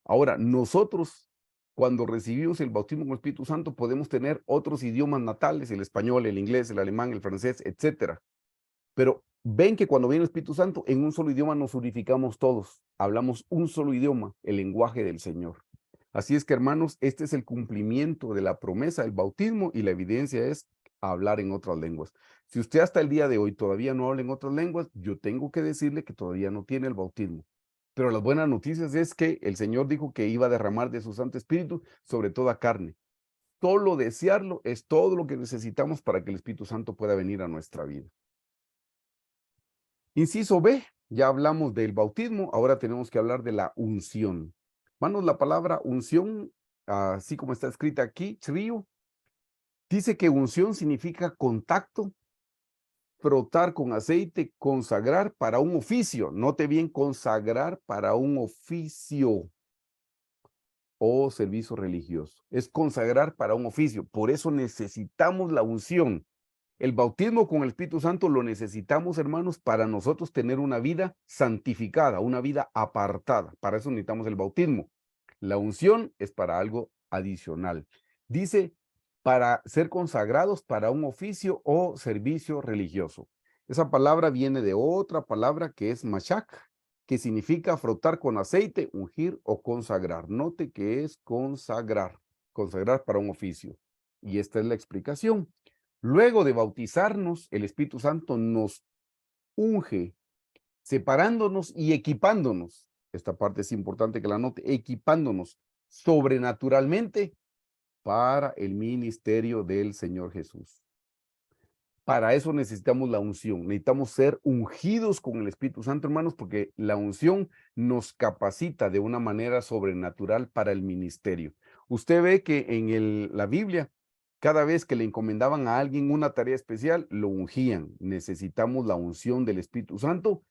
Ahora, nosotros, cuando recibimos el bautismo con el Espíritu Santo, podemos tener otros idiomas natales, el español, el inglés, el alemán, el francés, etcétera. Pero ven que cuando viene el Espíritu Santo, en un solo idioma nos unificamos todos. Hablamos un solo idioma, el lenguaje del Señor. Así es que, hermanos, este es el cumplimiento de la promesa del bautismo y la evidencia es hablar en otras lenguas. Si usted hasta el día de hoy todavía no habla en otras lenguas, yo tengo que decirle que todavía no tiene el bautismo. Pero las buenas noticias es que el Señor dijo que iba a derramar de su Santo Espíritu sobre toda carne. Solo desearlo es todo lo que necesitamos para que el Espíritu Santo pueda venir a nuestra vida. Inciso B, ya hablamos del bautismo, ahora tenemos que hablar de la unción. Hermanos, la palabra unción, así como está escrita aquí, trío, dice que unción significa contacto, frotar con aceite, consagrar para un oficio. Note bien, consagrar para un oficio o servicio religioso. Es consagrar para un oficio. Por eso necesitamos la unción. El bautismo con el Espíritu Santo lo necesitamos, hermanos, para nosotros tener una vida santificada, una vida apartada. Para eso necesitamos el bautismo. La unción es para algo adicional. Dice, para ser consagrados para un oficio o servicio religioso. Esa palabra viene de otra palabra que es mashak, que significa frotar con aceite, ungir o consagrar. Note que es consagrar, consagrar para un oficio. Y esta es la explicación. Luego de bautizarnos, el Espíritu Santo nos unge, separándonos y equipándonos. Esta parte es importante que la note, equipándonos sobrenaturalmente para el ministerio del Señor Jesús. Para eso necesitamos la unción, necesitamos ser ungidos con el Espíritu Santo, hermanos, porque la unción nos capacita de una manera sobrenatural para el ministerio. Usted ve que en la Biblia, cada vez que le encomendaban a alguien una tarea especial, lo ungían. Necesitamos la unción del Espíritu Santo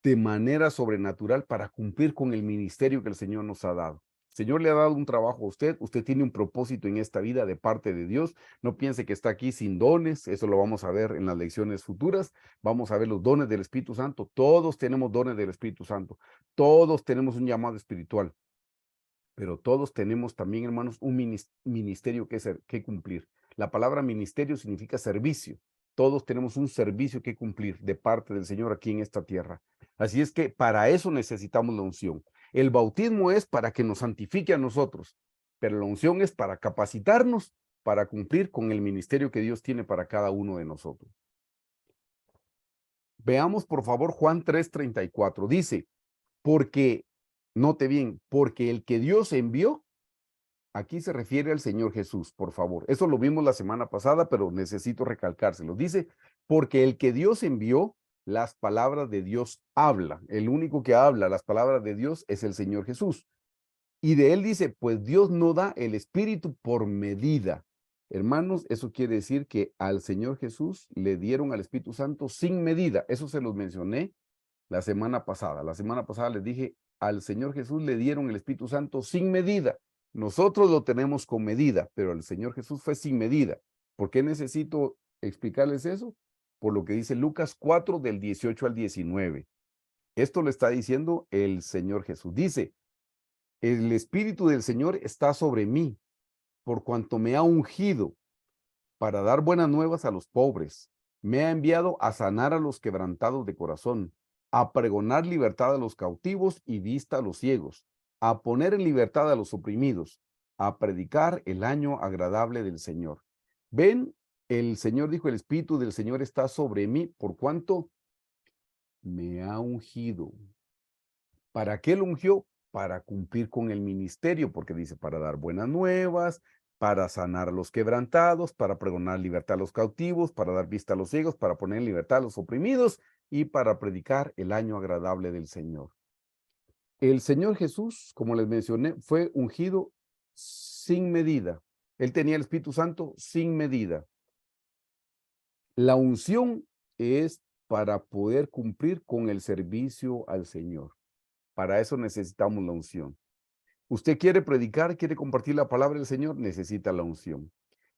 de manera sobrenatural para cumplir con el ministerio que el Señor nos ha dado. El Señor le ha dado un trabajo a usted, usted tiene un propósito en esta vida de parte de Dios. No piense que está aquí sin dones, eso lo vamos a ver en las lecciones futuras. Vamos a ver los dones del Espíritu Santo. Todos tenemos dones del Espíritu Santo. Todos tenemos un llamado espiritual, pero todos tenemos también, hermanos, un ministerio que cumplir. La palabra ministerio significa servicio. Todos tenemos un servicio que cumplir de parte del Señor aquí en esta tierra. Así es que para eso necesitamos la unción. El bautismo es para que nos santifique a nosotros, pero la unción es para capacitarnos para cumplir con el ministerio que Dios tiene para cada uno de nosotros. Veamos, por favor, Juan 3:34. Dice, porque, note bien, porque el que Dios envió, aquí se refiere al Señor Jesús, por favor. Eso lo vimos la semana pasada, pero necesito recalcárselo. Dice, porque el que Dios envió, las palabras de Dios habla. El único que habla las palabras de Dios es el Señor Jesús. Y de él dice, pues Dios no da el Espíritu por medida. Hermanos, eso quiere decir que al Señor Jesús le dieron al Espíritu Santo sin medida. Eso se los mencioné la semana pasada. La semana pasada les dije, al Señor Jesús le dieron el Espíritu Santo sin medida. Nosotros lo tenemos con medida, pero el Señor Jesús fue sin medida. ¿Por qué necesito explicarles eso? Por lo que dice Lucas 4 del 18 al 19. Esto le está diciendo el Señor Jesús. Dice, el Espíritu del Señor está sobre mí, por cuanto me ha ungido para dar buenas nuevas a los pobres. Me ha enviado a sanar a los quebrantados de corazón, a pregonar libertad a los cautivos y vista a los ciegos, a poner en libertad a los oprimidos, a predicar el año agradable del Señor. Ven, el Señor dijo, el Espíritu del Señor está sobre mí, por cuanto me ha ungido. ¿Para qué lo ungió? Para cumplir con el ministerio, porque dice, para dar buenas nuevas, para sanar a los quebrantados, para pregonar libertad a los cautivos, para dar vista a los ciegos, para poner en libertad a los oprimidos y para predicar el año agradable del Señor. El Señor Jesús, como les mencioné, fue ungido sin medida. Él tenía el Espíritu Santo sin medida. La unción es para poder cumplir con el servicio al Señor. Para eso necesitamos la unción. Usted quiere predicar, quiere compartir la palabra del Señor, necesita la unción.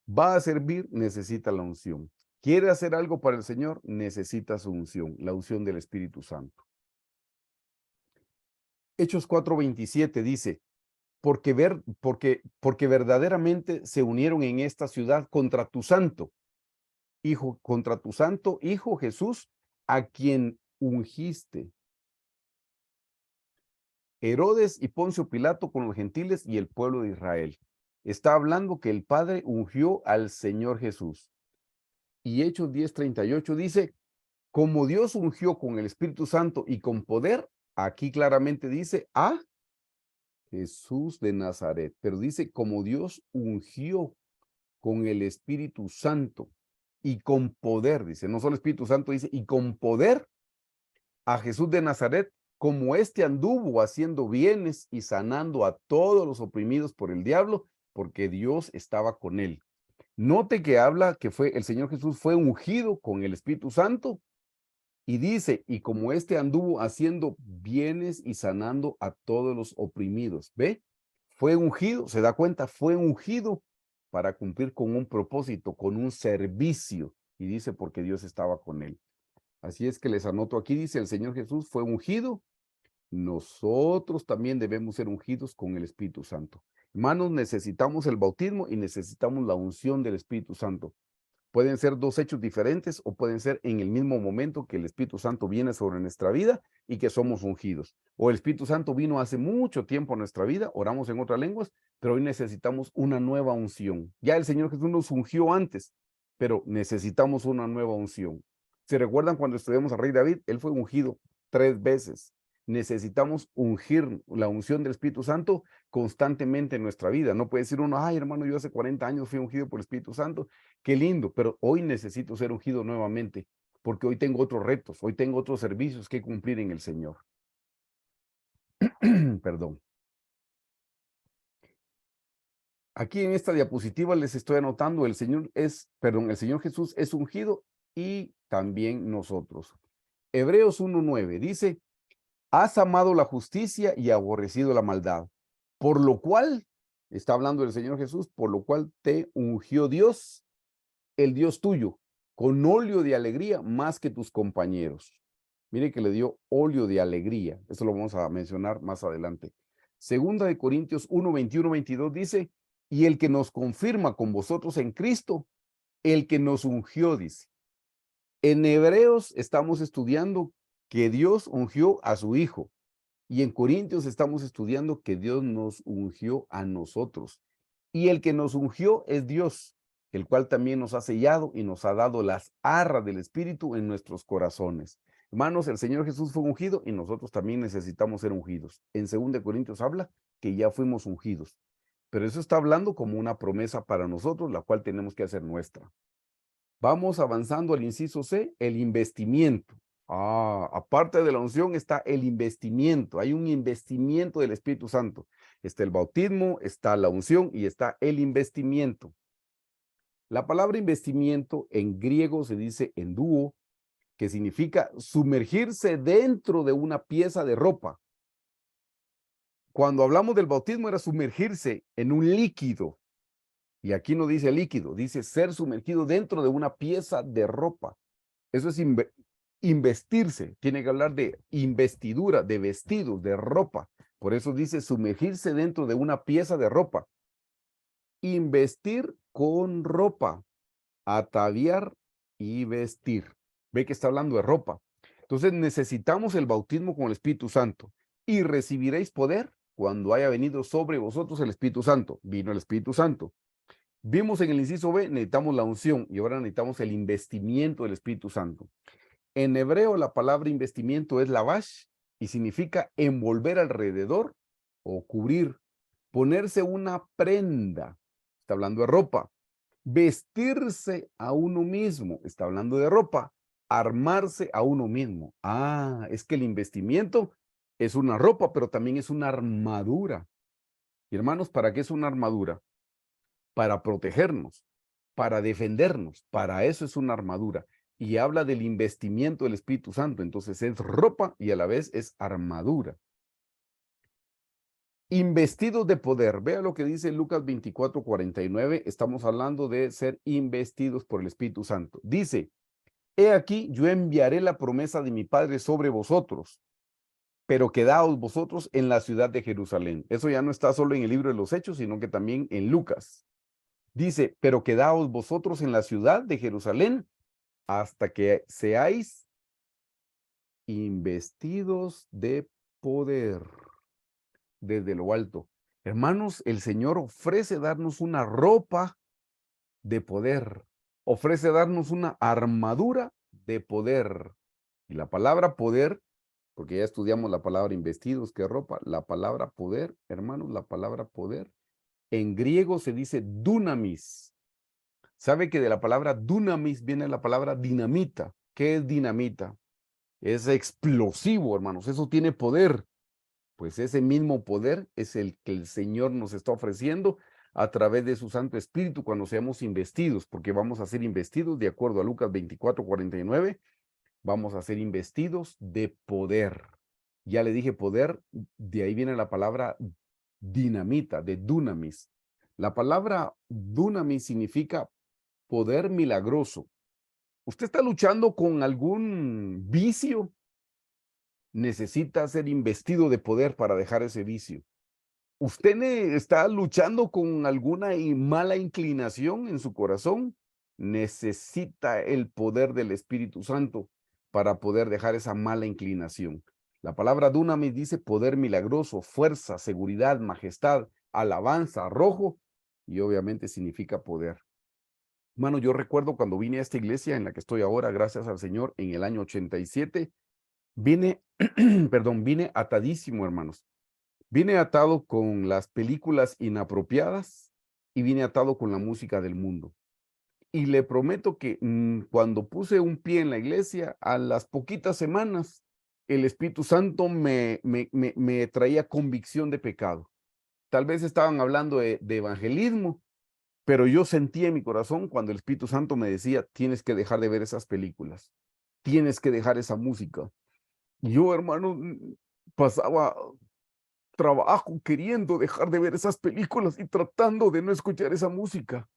Va a servir, necesita la unción. Quiere hacer algo para el Señor, necesita su unción, la unción del Espíritu Santo. Hechos 4:27 dice, porque verdaderamente se unieron en esta ciudad contra tu santo Hijo Jesús, a quien ungiste. Herodes y Poncio Pilato con los gentiles y el pueblo de Israel. Está hablando que el Padre ungió al Señor Jesús. Y Hechos 10:38 dice, como Dios ungió con el Espíritu Santo y con poder, aquí claramente dice a Jesús de Nazaret, pero dice como Dios ungió con el Espíritu Santo y con poder, dice, no solo Espíritu Santo, dice, y con poder a Jesús de Nazaret, como éste anduvo haciendo bienes y sanando a todos los oprimidos por el diablo, porque Dios estaba con él. Note que habla que el Señor Jesús fue ungido con el Espíritu Santo y dice, y como éste anduvo haciendo bienes y sanando a todos los oprimidos. ¿Ve? Fue ungido, se da cuenta, fue ungido para cumplir con un propósito, con un servicio. Y dice, porque Dios estaba con él. Así es que les anoto aquí, dice, el Señor Jesús fue ungido. Nosotros también debemos ser ungidos con el Espíritu Santo. Hermanos, necesitamos el bautismo y necesitamos la unción del Espíritu Santo. Pueden ser dos hechos diferentes o pueden ser en el mismo momento que el Espíritu Santo viene sobre nuestra vida y que somos ungidos. O el Espíritu Santo vino hace mucho tiempo a nuestra vida, oramos en otras lenguas, pero hoy necesitamos una nueva unción. Ya el Señor Jesús nos ungió antes, pero necesitamos una nueva unción. ¿Se recuerdan cuando estudiamos al rey David? Él fue ungido 3 veces. necesitamos ungir la unción del Espíritu Santo constantemente en nuestra vida. No puede decir uno, ay hermano, yo hace 40 años fui ungido por el Espíritu Santo, qué lindo, pero hoy necesito ser ungido nuevamente, porque hoy tengo otros retos, hoy tengo otros servicios que cumplir en el Señor. Perdón. Aquí en esta diapositiva les estoy anotando, el Señor Jesús es ungido y también nosotros. Hebreos 1:9 dice, has amado la justicia y aborrecido la maldad, por lo cual, está hablando del Señor Jesús, por lo cual te ungió Dios, el Dios tuyo, con óleo de alegría más que tus compañeros. Mire que le dio óleo de alegría, eso lo vamos a mencionar más adelante. Segunda de Corintios 1:21-22 dice, y el que nos confirma con vosotros en Cristo, el que nos ungió, dice. En Hebreos estamos estudiando que Dios ungió a su Hijo. Y en Corintios estamos estudiando que Dios nos ungió a nosotros. Y el que nos ungió es Dios, el cual también nos ha sellado y nos ha dado las arras del Espíritu en nuestros corazones. Hermanos, el Señor Jesús fue ungido y nosotros también necesitamos ser ungidos. En 2 Corintios habla que ya fuimos ungidos. Pero eso está hablando como una promesa para nosotros, la cual tenemos que hacer nuestra. Vamos avanzando al inciso C, el investimiento. Aparte de la unción está el investimiento. Hay un investimiento del Espíritu Santo. Está el bautismo, está la unción y está el investimiento. La palabra investimiento en griego se dice enduo, que significa sumergirse dentro de una pieza de ropa. Cuando hablamos del bautismo era sumergirse en un líquido. Y aquí no dice líquido, dice ser sumergido dentro de una pieza de ropa. Eso es investirse, tiene que hablar de investidura, de vestidos, de ropa. Por eso dice sumergirse dentro de una pieza de ropa. Investir con ropa, ataviar y vestir. Ve que está hablando de ropa. Entonces necesitamos el bautismo con el Espíritu Santo y recibiréis poder cuando haya venido sobre vosotros el Espíritu Santo. Vino el Espíritu Santo. Vimos en el inciso B, necesitamos la unción y ahora necesitamos el investimiento del Espíritu Santo. En hebreo la palabra investimiento es lavash y significa envolver alrededor o cubrir, ponerse una prenda, está hablando de ropa, vestirse a uno mismo, está hablando de ropa, armarse a uno mismo. Es que el investimiento es una ropa, pero también es una armadura. Y hermanos, ¿para qué es una armadura? Para protegernos, para defendernos, para eso es una armadura. Y habla del investimiento del Espíritu Santo, entonces es ropa y a la vez es armadura. Investidos de poder, vea lo que dice Lucas 24:49, estamos hablando de ser investidos por el Espíritu Santo. Dice, he aquí yo enviaré la promesa de mi Padre sobre vosotros, pero quedaos vosotros en la ciudad de Jerusalén. Eso ya no está solo en el libro de los Hechos, sino que también en Lucas. Dice, pero quedaos vosotros en la ciudad de Jerusalén hasta que seáis investidos de poder desde lo alto. Hermanos, el Señor ofrece darnos una ropa de poder, ofrece darnos una armadura de poder. Y la palabra poder, porque ya estudiamos la palabra investidos, que ropa, la palabra poder, hermanos, la palabra poder, en griego se dice dunamis. ¿Sabe que de la palabra dunamis viene la palabra dinamita? ¿Qué es dinamita? Es explosivo, hermanos, eso tiene poder. Pues ese mismo poder es el que el Señor nos está ofreciendo a través de su Santo Espíritu cuando seamos investidos, porque vamos a ser investidos de acuerdo a Lucas 24:49, vamos a ser investidos de poder. Ya le dije poder, de ahí viene la palabra dinamita, de dunamis. La palabra dunamis significa poder milagroso. ¿Usted está luchando con algún vicio? Necesita ser investido de poder para dejar ese vicio. ¿Usted está luchando con alguna mala inclinación en su corazón? Necesita el poder del Espíritu Santo para poder dejar esa mala inclinación. La palabra dunamis dice poder milagroso, fuerza, seguridad, majestad, alabanza, arrojo y obviamente significa poder. Hermano, yo recuerdo cuando vine a esta iglesia en la que estoy ahora, gracias al Señor, en el año 87, Vine, perdón, vine atadísimo, hermanos. Vine atado con las películas inapropiadas y vine atado con la música del mundo. Y le prometo que cuando puse un pie en la iglesia, a las poquitas semanas, el Espíritu Santo me traía convicción de pecado. Tal vez estaban hablando de evangelismo, pero yo sentía en mi corazón cuando el Espíritu Santo me decía, tienes que dejar de ver esas películas, tienes que dejar esa música. Y yo, hermano, pasaba trabajo queriendo dejar de ver esas películas y tratando de no escuchar esa música.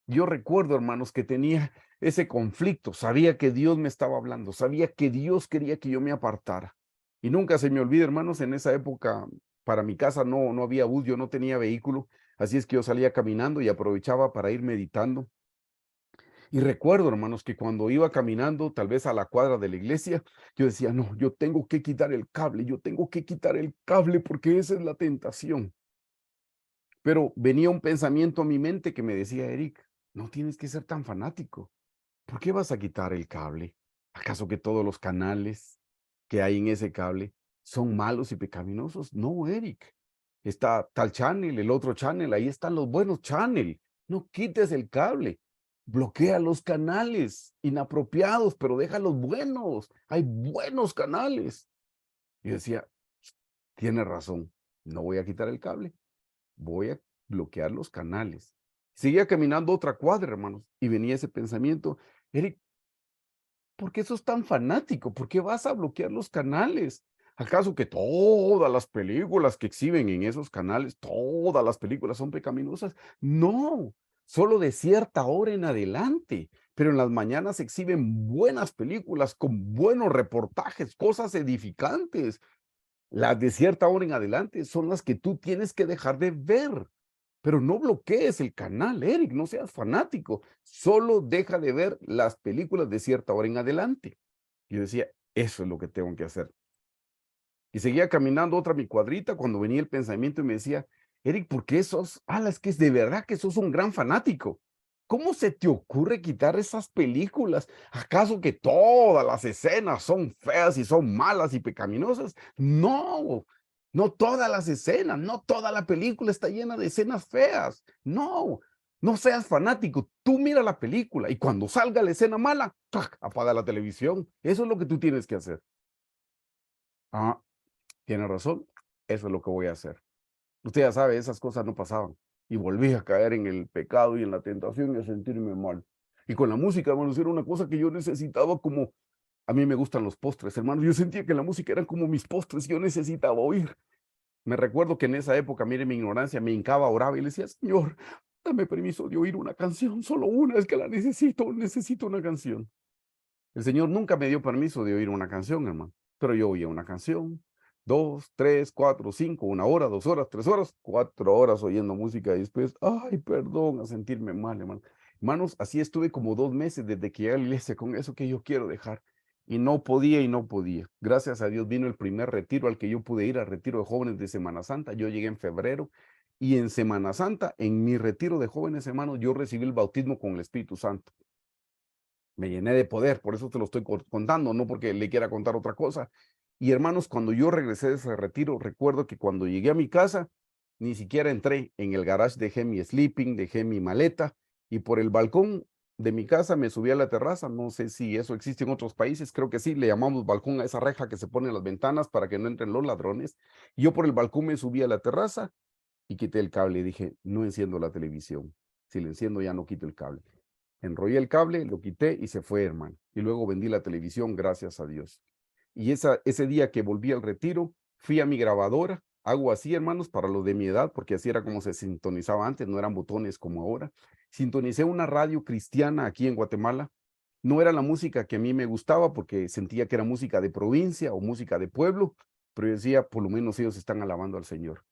Yo recuerdo, hermanos, que tenía ese conflicto, sabía que Dios me estaba hablando, sabía que Dios quería que yo me apartara. Y nunca se me olvida, hermanos, en esa época para mi casa no había bus, yo no tenía vehículo, así es que yo salía caminando y aprovechaba para ir meditando. Y recuerdo, hermanos, que cuando iba caminando, tal vez a la cuadra de la iglesia, yo decía, no, yo tengo que quitar el cable, yo tengo que quitar el cable porque esa es la tentación. Pero venía un pensamiento a mi mente que me decía, Eric, no tienes que ser tan fanático. ¿Por qué vas a quitar el cable? ¿Acaso que todos los canales que hay en ese cable son malos y pecaminosos? No, Eric. Está tal channel, el otro channel, ahí están los buenos channel. No quites el cable. Bloquea los canales inapropiados, pero deja los buenos. Hay buenos canales. Y decía, tiene razón, no voy a quitar el cable, voy a bloquear los canales. Seguía caminando otra cuadra, hermanos, y venía ese pensamiento, Eric, ¿por qué sos tan fanático? ¿Por qué vas a bloquear los canales? ¿Acaso que todas las películas que exhiben en esos canales, todas las películas son pecaminosas? No, solo de cierta hora en adelante, pero en las mañanas se exhiben buenas películas con buenos reportajes, cosas edificantes. Las de cierta hora en adelante son las que tú tienes que dejar de ver. Pero no bloquees el canal, Eric, no seas fanático. Solo deja de ver las películas de cierta hora en adelante. Y yo decía, eso es lo que tengo que hacer. Y seguía caminando otra mi cuadrita cuando venía el pensamiento y me decía, Eric, ¿por qué sos? Es que es de verdad que sos un gran fanático. ¿Cómo se te ocurre quitar esas películas? ¿Acaso que todas las escenas son feas y son malas y pecaminosas? No, no todas las escenas, no toda la película está llena de escenas feas. No, no seas fanático. Tú mira la película y cuando salga la escena mala, ¡tac!, apaga la televisión. Eso es lo que tú tienes que hacer. Ah, tiene razón, eso es lo que voy a hacer. Usted ya sabe, esas cosas no pasaban. Y volví a caer en el pecado y en la tentación y a sentirme mal. Y con la música, hermanos, era una cosa que yo necesitaba como, a mí me gustan los postres, hermanos. Yo sentía que la música eran como mis postres, yo necesitaba oír. Me recuerdo que en esa época, mire mi ignorancia, me hincaba, oraba y le decía, Señor, dame permiso de oír una canción, solo una, es que la necesito una canción. El Señor nunca me dio permiso de oír una canción, hermano, pero yo oía una canción, 2, 3, 4, 5, 1 hora, 2 horas, 3 horas, 4 horas oyendo música y después, ay, perdón, a sentirme mal, hermano. Hermanos, así estuve como 2 meses desde que llegué a la iglesia con eso que yo quiero dejar. Y no podía y no podía. Gracias a Dios vino el primer retiro al que yo pude ir, al retiro de jóvenes de Semana Santa. Yo llegué en febrero y en Semana Santa, en mi retiro de jóvenes, hermanos, yo recibí el bautismo con el Espíritu Santo. Me llené de poder, por eso te lo estoy contando, no porque le quiera contar otra cosa. Y hermanos, cuando yo regresé de ese retiro, recuerdo que cuando llegué a mi casa, ni siquiera entré en el garage, dejé mi sleeping, dejé mi maleta y por el balcón de mi casa me subí a la terraza. No sé si eso existe en otros países, creo que sí, le llamamos balcón a esa reja que se pone en las ventanas para que no entren los ladrones. Y yo por el balcón me subí a la terraza y quité el cable y dije, no enciendo la televisión. Si le enciendo ya no quito el cable. Enrollé el cable, lo quité y se fue, hermano. Y luego vendí la televisión, gracias a Dios. Y ese día que volví al retiro, fui a mi grabadora, hago así, hermanos, para los de mi edad, porque así era como se sintonizaba antes, no eran botones como ahora. Sintonicé una radio cristiana aquí en Guatemala. No era la música que a mí me gustaba porque sentía que era música de provincia o música de pueblo, pero yo decía, por lo menos ellos están alabando al Señor.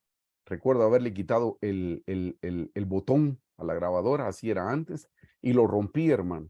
Recuerdo haberle quitado el botón a la grabadora, así era antes, y lo rompí, hermano.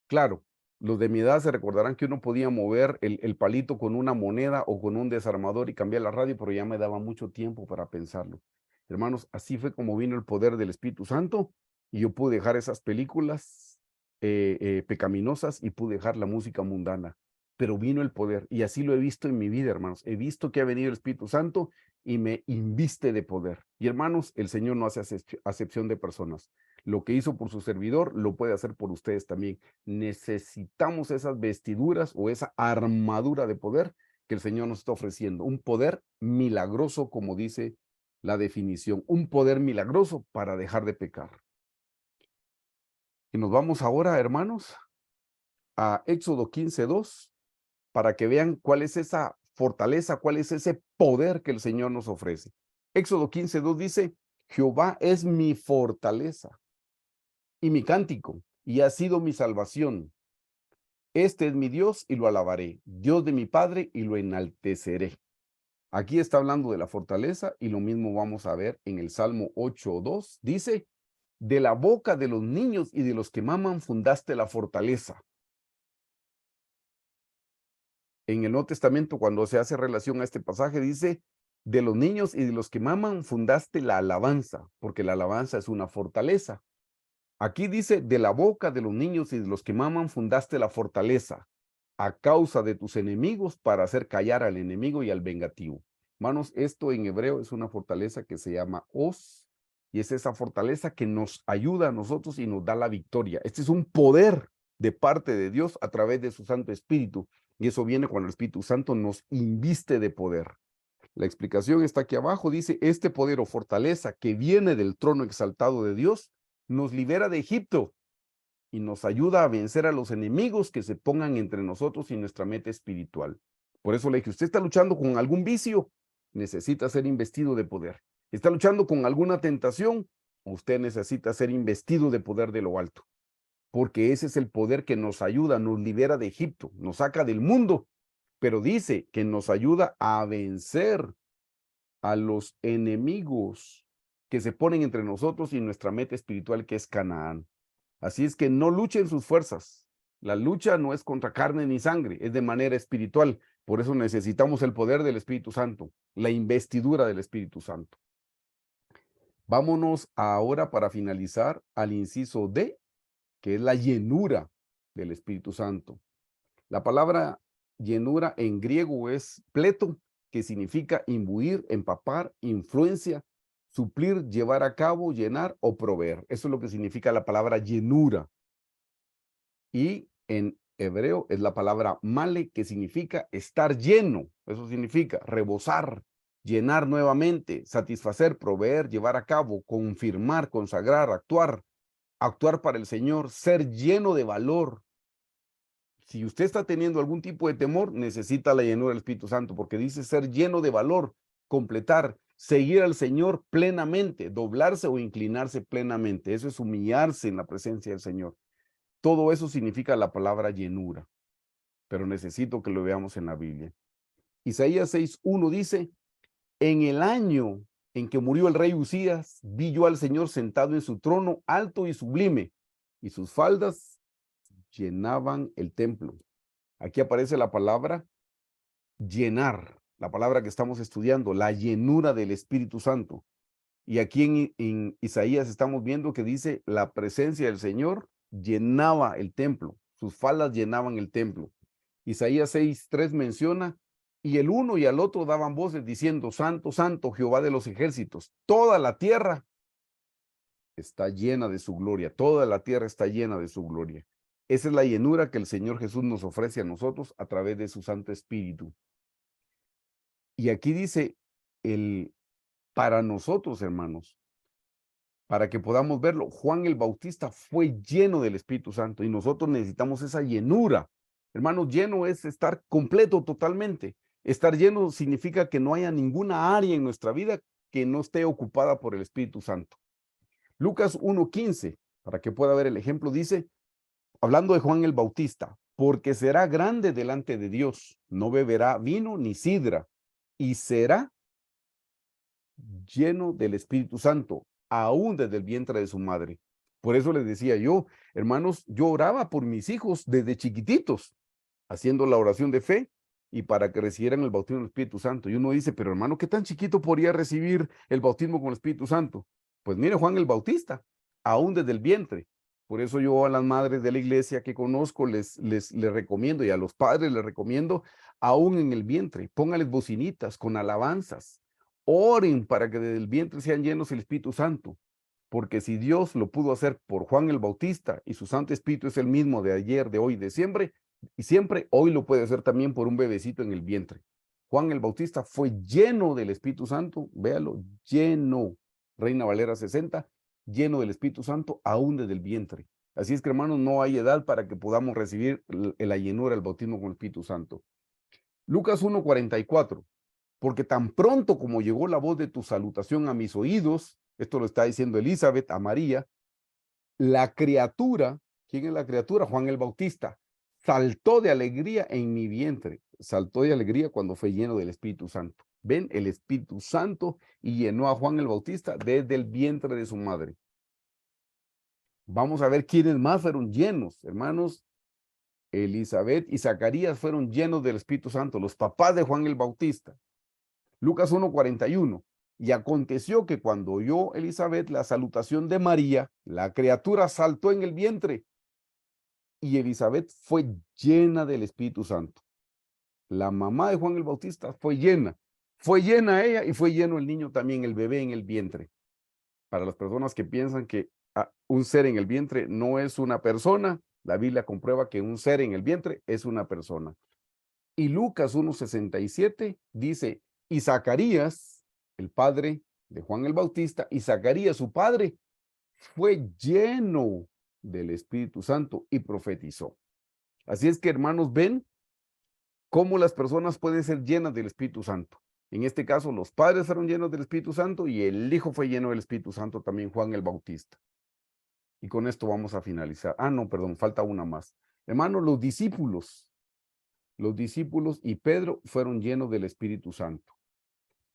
Claro, los de mi edad se recordarán que uno podía mover el palito con una moneda o con un desarmador y cambiar la radio, pero ya me daba mucho tiempo para pensarlo. Hermanos, así fue como vino el poder del Espíritu Santo y yo pude dejar esas películas pecaminosas y pude dejar la música mundana. pero vino el poder. Y así lo he visto en mi vida, hermanos. He visto que ha venido el Espíritu Santo y me inviste de poder. Y hermanos, el Señor no hace acepción de personas. Lo que hizo por su servidor, lo puede hacer por ustedes también. Necesitamos esas vestiduras o esa armadura de poder que el Señor nos está ofreciendo. Un poder milagroso, como dice la definición. Un poder milagroso para dejar de pecar. Y nos vamos ahora, hermanos, a Éxodo 15:2, para que vean cuál es esa fortaleza, cuál es ese poder que el Señor nos ofrece. Éxodo 15:2 dice, Jehová es mi fortaleza y mi cántico, y ha sido mi salvación. Este es mi Dios y lo alabaré, Dios de mi Padre y lo enalteceré. Aquí está hablando de la fortaleza y lo mismo vamos a ver en el Salmo 8:2. Dice, de la boca de los niños y de los que maman fundaste la fortaleza. En el Nuevo Testamento, cuando se hace relación a este pasaje, dice, de los niños y de los que maman fundaste la alabanza, porque la alabanza es una fortaleza. Aquí dice, de la boca de los niños y de los que maman fundaste la fortaleza, a causa de tus enemigos para hacer callar al enemigo y al vengativo. Hermanos, esto en hebreo es una fortaleza que se llama Os, y es esa fortaleza que nos ayuda a nosotros y nos da la victoria. Este es un poder de parte de Dios a través de su Santo Espíritu, y eso viene cuando el Espíritu Santo nos inviste de poder. La explicación está aquí abajo, dice, este poder o fortaleza que viene del trono exaltado de Dios, nos libera de Egipto y nos ayuda a vencer a los enemigos que se pongan entre nosotros y nuestra meta espiritual. Por eso le dije, usted está luchando con algún vicio, necesita ser investido de poder. Está luchando con alguna tentación, usted necesita ser investido de poder de lo alto. Porque ese es el poder que nos ayuda, nos libera de Egipto, nos saca del mundo, pero dice que nos ayuda a vencer a los enemigos que se ponen entre nosotros y nuestra meta espiritual, que es Canaán. Así es que no luchen sus fuerzas. La lucha no es contra carne ni sangre, es de manera espiritual. Por eso necesitamos el poder del Espíritu Santo, la investidura del Espíritu Santo. Vámonos ahora para finalizar al inciso D, que es la llenura del Espíritu Santo. La palabra llenura en griego es pleto, que significa imbuir, empapar, influencia, suplir, llevar a cabo, llenar o proveer. Eso es lo que significa la palabra llenura. Y en hebreo es la palabra male, que significa estar lleno. Eso significa rebosar, llenar nuevamente, satisfacer, proveer, llevar a cabo, confirmar, consagrar, actuar para el Señor, ser lleno de valor. Si usted está teniendo algún tipo de temor, necesita la llenura del Espíritu Santo, porque dice ser lleno de valor, completar, seguir al Señor plenamente, doblarse o inclinarse plenamente. Eso es humillarse en la presencia del Señor. Todo eso significa la palabra llenura, pero necesito que lo veamos en la Biblia. Isaías 6:1 dice, en el año en que murió el rey Usías, vi yo al Señor sentado en su trono alto y sublime, y sus faldas llenaban el templo. Aquí aparece la palabra llenar, la palabra que estamos estudiando, la llenura del Espíritu Santo. Y aquí en Isaías estamos viendo que dice, la presencia del Señor llenaba el templo, sus faldas llenaban el templo. Isaías 6:3 menciona, y el uno y al otro daban voces diciendo, Santo, Santo, Jehová de los ejércitos, toda la tierra está llena de su gloria, toda la tierra está llena de su gloria. Esa es la llenura que el Señor Jesús nos ofrece a nosotros a través de su Santo Espíritu. Y aquí dice, para nosotros, hermanos, para que podamos verlo, Juan el Bautista fue lleno del Espíritu Santo y nosotros necesitamos esa llenura. Hermanos, lleno es estar completo totalmente. Estar lleno significa que no haya ninguna área en nuestra vida que no esté ocupada por el Espíritu Santo. Lucas 1:15, para que pueda ver el ejemplo, dice, hablando de Juan el Bautista, porque será grande delante de Dios, no beberá vino ni sidra, y será lleno del Espíritu Santo, aún desde el vientre de su madre. Por eso les decía yo, hermanos, yo oraba por mis hijos desde chiquititos, haciendo la oración de fe y para que recibieran el bautismo del Espíritu Santo. Y uno dice, pero hermano, ¿qué tan chiquito podría recibir el bautismo con el Espíritu Santo? Pues mire, Juan el Bautista, aún desde el vientre, Por eso yo a las madres de la iglesia que conozco les recomiendo, y a los padres les recomiendo, aún en el vientre, póngales bocinitas con alabanzas, oren para que desde el vientre sean llenos del Espíritu Santo, porque si Dios lo pudo hacer por Juan el Bautista y su Santo Espíritu es el mismo de ayer, de hoy, de siempre, y siempre, hoy lo puede hacer también por un bebecito en el vientre. Juan el Bautista fue lleno del Espíritu Santo, véalo, lleno, Reina Valera 60, lleno del Espíritu Santo, aún desde el vientre. Así es que, hermanos, no hay edad para que podamos recibir la llenura, el bautismo con el Espíritu Santo. Lucas 1:44, porque tan pronto como llegó la voz de tu salutación a mis oídos, esto lo está diciendo Elizabeth a María, la criatura, ¿quién es la criatura? Juan el Bautista, saltó de alegría en mi vientre, saltó de alegría cuando fue lleno del Espíritu Santo. ¿Ven? El Espíritu Santo y llenó a Juan el Bautista desde el vientre de su madre. Vamos a ver quiénes más fueron llenos, hermanos. Elizabeth y Zacarías fueron llenos del Espíritu Santo, los papás de Juan el Bautista. Lucas 1:41. Y aconteció que cuando oyó Elizabeth la salutación de María, la criatura saltó en el vientre y Elizabeth fue llena del Espíritu Santo. La mamá de Juan el Bautista fue llena ella y fue lleno el niño también, el bebé en el vientre. Para las personas que piensan que un ser en el vientre no es una persona, la Biblia comprueba que un ser en el vientre es una persona. Y Lucas 1:67 dice, y Zacarías, el padre de Juan el Bautista, y Zacarías, su padre, fue lleno del Espíritu Santo y profetizó. Así es que, hermanos, ven cómo las personas pueden ser llenas del Espíritu Santo. En este caso, los padres fueron llenos del Espíritu Santo y el hijo fue lleno del Espíritu Santo también, Juan el Bautista. Y con esto vamos a finalizar. No, perdón, falta una más. Hermanos, los discípulos y Pedro fueron llenos del Espíritu Santo.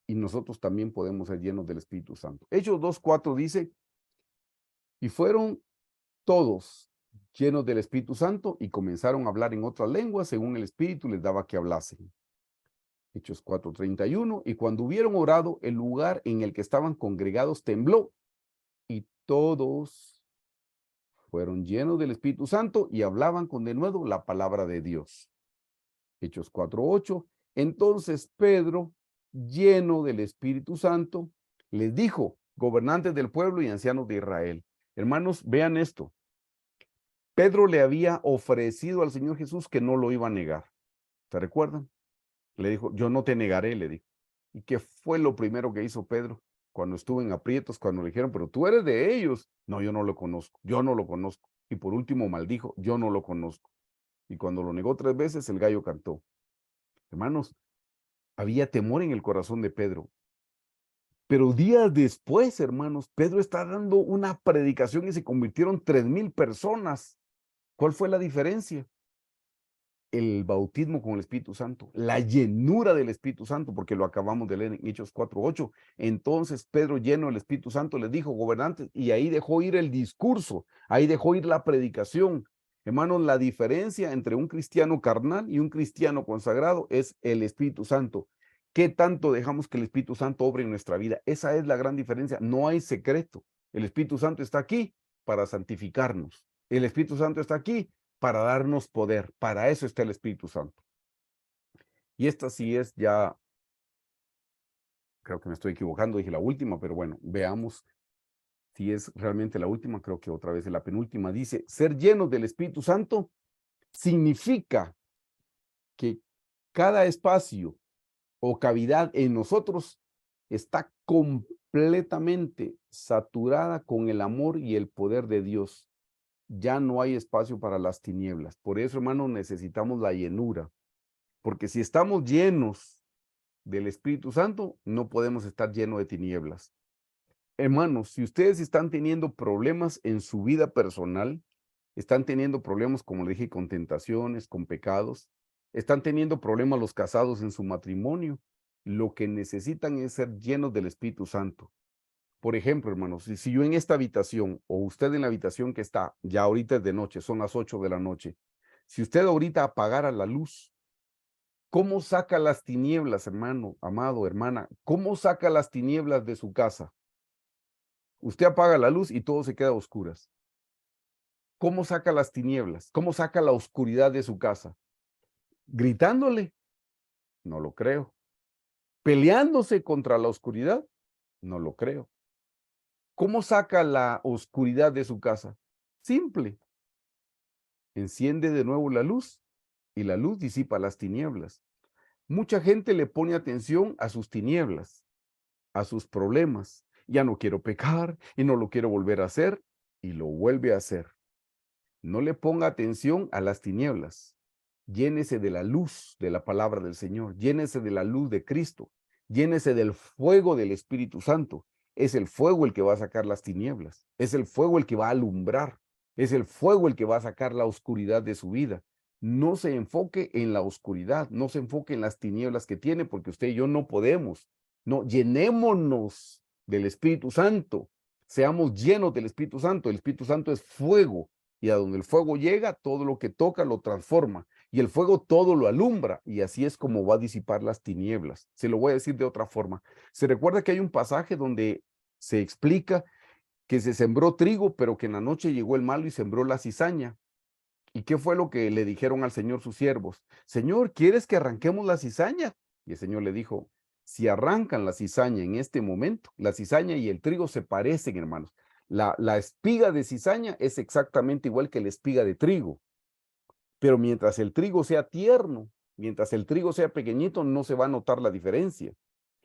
Y nosotros también podemos ser llenos del Espíritu Santo. Hechos 2:4 dice, y fueron todos llenos del Espíritu Santo y comenzaron a hablar en otras lenguas según el Espíritu les daba que hablasen. Hechos 4:31, y cuando hubieron orado, el lugar en el que estaban congregados tembló y todos fueron llenos del Espíritu Santo y hablaban con denuedo la palabra de Dios. Hechos 4:8, entonces Pedro, lleno del Espíritu Santo, les dijo, gobernantes del pueblo y ancianos de Israel. Hermanos, vean esto. Pedro le había ofrecido al Señor Jesús que no lo iba a negar. ¿Se recuerdan? Le dijo, yo no te negaré, le dijo. ¿Y qué fue lo primero que hizo Pedro? Cuando estuvo en aprietos, cuando le dijeron, pero tú eres de ellos. No, yo no lo conozco, yo no lo conozco. Y por último maldijo, yo no lo conozco. Y cuando lo negó 3 veces, el gallo cantó. Hermanos, había temor en el corazón de Pedro. Pero días después, hermanos, Pedro está dando una predicación y se convirtieron 3,000 personas. ¿Cuál fue la diferencia? El bautismo con el Espíritu Santo, la llenura del Espíritu Santo, porque lo acabamos de leer en Hechos 4:8. Entonces Pedro, lleno del Espíritu Santo, les dijo, gobernantes, y ahí dejó ir el discurso, ahí dejó ir la predicación. Hermanos, la diferencia entre un cristiano carnal y un cristiano consagrado es el Espíritu Santo. ¿Qué tanto dejamos que el Espíritu Santo obre en nuestra vida? Esa es la gran diferencia. No hay secreto. El Espíritu Santo está aquí para santificarnos. El Espíritu Santo está aquí para darnos poder. Para eso está el Espíritu Santo. Y esta sí es ya, creo que me estoy equivocando, dije la última, pero bueno, veamos si es realmente la última, creo que otra vez es la penúltima. Dice, ser llenos del Espíritu Santo significa que cada espacio o cavidad en nosotros está completamente saturada con el amor y el poder de Dios. Ya no hay espacio para las tinieblas. Por eso, hermanos, necesitamos la llenura. Porque si estamos llenos del Espíritu Santo, no podemos estar llenos de tinieblas. Hermanos, si ustedes están teniendo problemas en su vida personal, están teniendo problemas, como le dije, con tentaciones, con pecados, están teniendo problemas los casados en su matrimonio, lo que necesitan es ser llenos del Espíritu Santo. Por ejemplo, hermanos, si yo en esta habitación o usted en la habitación que está, ya ahorita es de noche, son las 8 de la noche, si usted ahorita apagara la luz, ¿cómo saca las tinieblas, hermano, amado, hermana? ¿Cómo saca las tinieblas de su casa? Usted apaga la luz y todo se queda a oscuras. ¿Cómo saca las tinieblas? ¿Cómo saca la oscuridad de su casa? ¿Gritándole? No lo creo. ¿Peleándose contra la oscuridad? No lo creo. ¿Cómo saca la oscuridad de su casa? Simple. Enciende de nuevo la luz y la luz disipa las tinieblas. Mucha gente le pone atención a sus tinieblas, a sus problemas. Ya no quiero pecar y no lo quiero volver a hacer y lo vuelve a hacer. No le ponga atención a las tinieblas. Llénese de la luz de la palabra del Señor. Llénese de la luz de Cristo. Llénese del fuego del Espíritu Santo. Es el fuego el que va a sacar las tinieblas. Es el fuego el que va a alumbrar. Es el fuego el que va a sacar la oscuridad de su vida. No se enfoque en la oscuridad. No se enfoque en las tinieblas que tiene, porque usted y yo no podemos. No, llenémonos del Espíritu Santo. Seamos llenos del Espíritu Santo. El Espíritu Santo es fuego. Y a donde el fuego llega, todo lo que toca lo transforma. Y el fuego todo lo alumbra. Y así es como va a disipar las tinieblas. Se lo voy a decir de otra forma. Se recuerda que hay un pasaje donde se explica que se sembró trigo, pero que en la noche llegó el malo y sembró la cizaña. ¿Y qué fue lo que le dijeron al Señor sus siervos? Señor, ¿quieres que arranquemos la cizaña? Y el Señor le dijo, si arrancan la cizaña en este momento, la cizaña y el trigo se parecen, hermanos. La espiga de cizaña es exactamente igual que la espiga de trigo, pero mientras el trigo sea tierno, mientras el trigo sea pequeñito, no se va a notar la diferencia.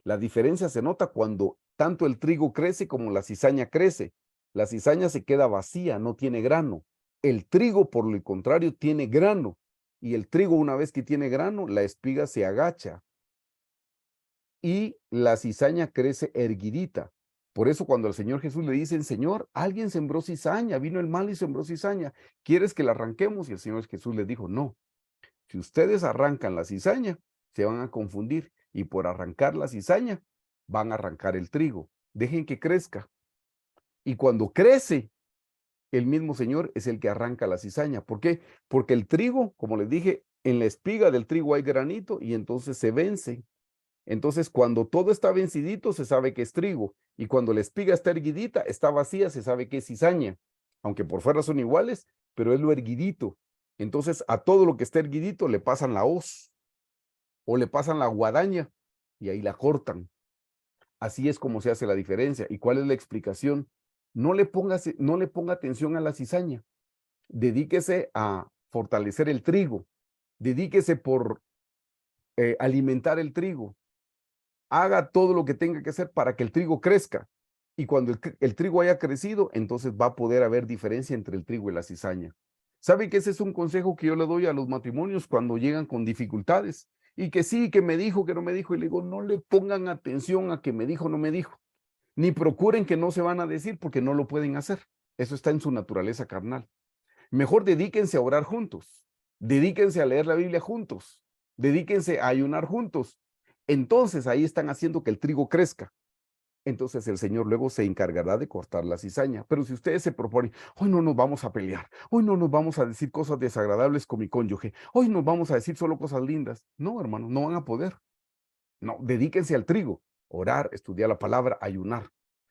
La diferencia se nota cuando tanto el trigo crece como la cizaña crece. La cizaña se queda vacía, no tiene grano. El trigo, por el contrario, tiene grano. Y el trigo, una vez que tiene grano, la espiga se agacha y la cizaña crece erguidita. Por eso cuando al Señor Jesús le dicen, Señor, alguien sembró cizaña, vino el mal y sembró cizaña, ¿quieres que la arranquemos? Y el Señor Jesús les dijo, no, si ustedes arrancan la cizaña, se van a confundir y por arrancar la cizaña, van a arrancar el trigo. Dejen que crezca. Y cuando crece, el mismo Señor es el que arranca la cizaña. ¿Por qué? Porque el trigo, como les dije, en la espiga del trigo hay granito y entonces se vence. Entonces, cuando todo está vencidito, se sabe que es trigo. Y cuando la espiga está erguidita, está vacía, se sabe que es cizaña. Aunque por fuera son iguales, pero es lo erguidito. Entonces, a todo lo que está erguidito le pasan la hoz o le pasan la guadaña y ahí la cortan. Así es como se hace la diferencia. ¿Y cuál es la explicación? No le ponga atención a la cizaña. Dedíquese a fortalecer el trigo. Dedíquese por alimentar el trigo. Haga todo lo que tenga que hacer para que el trigo crezca. Y cuando el trigo haya crecido, entonces va a poder haber diferencia entre el trigo y la cizaña. ¿Saben que ese es un consejo que yo le doy a los matrimonios cuando llegan con dificultades? Y que sí, que me dijo, que no me dijo. Y le digo, no le pongan atención a que me dijo, no me dijo. Ni procuren que no se van a decir porque no lo pueden hacer. Eso está en su naturaleza carnal. Mejor dedíquense a orar juntos. Dedíquense a leer la Biblia juntos. Dedíquense a ayunar juntos. Entonces ahí están haciendo que el trigo crezca. Entonces el Señor luego se encargará de cortar la cizaña. Pero si ustedes se proponen, hoy no nos vamos a pelear, hoy no nos vamos a decir cosas desagradables con mi cónyuge, hoy nos vamos a decir solo cosas lindas. No, hermano, no van a poder. No, dedíquense al trigo, orar, estudiar la palabra, ayunar.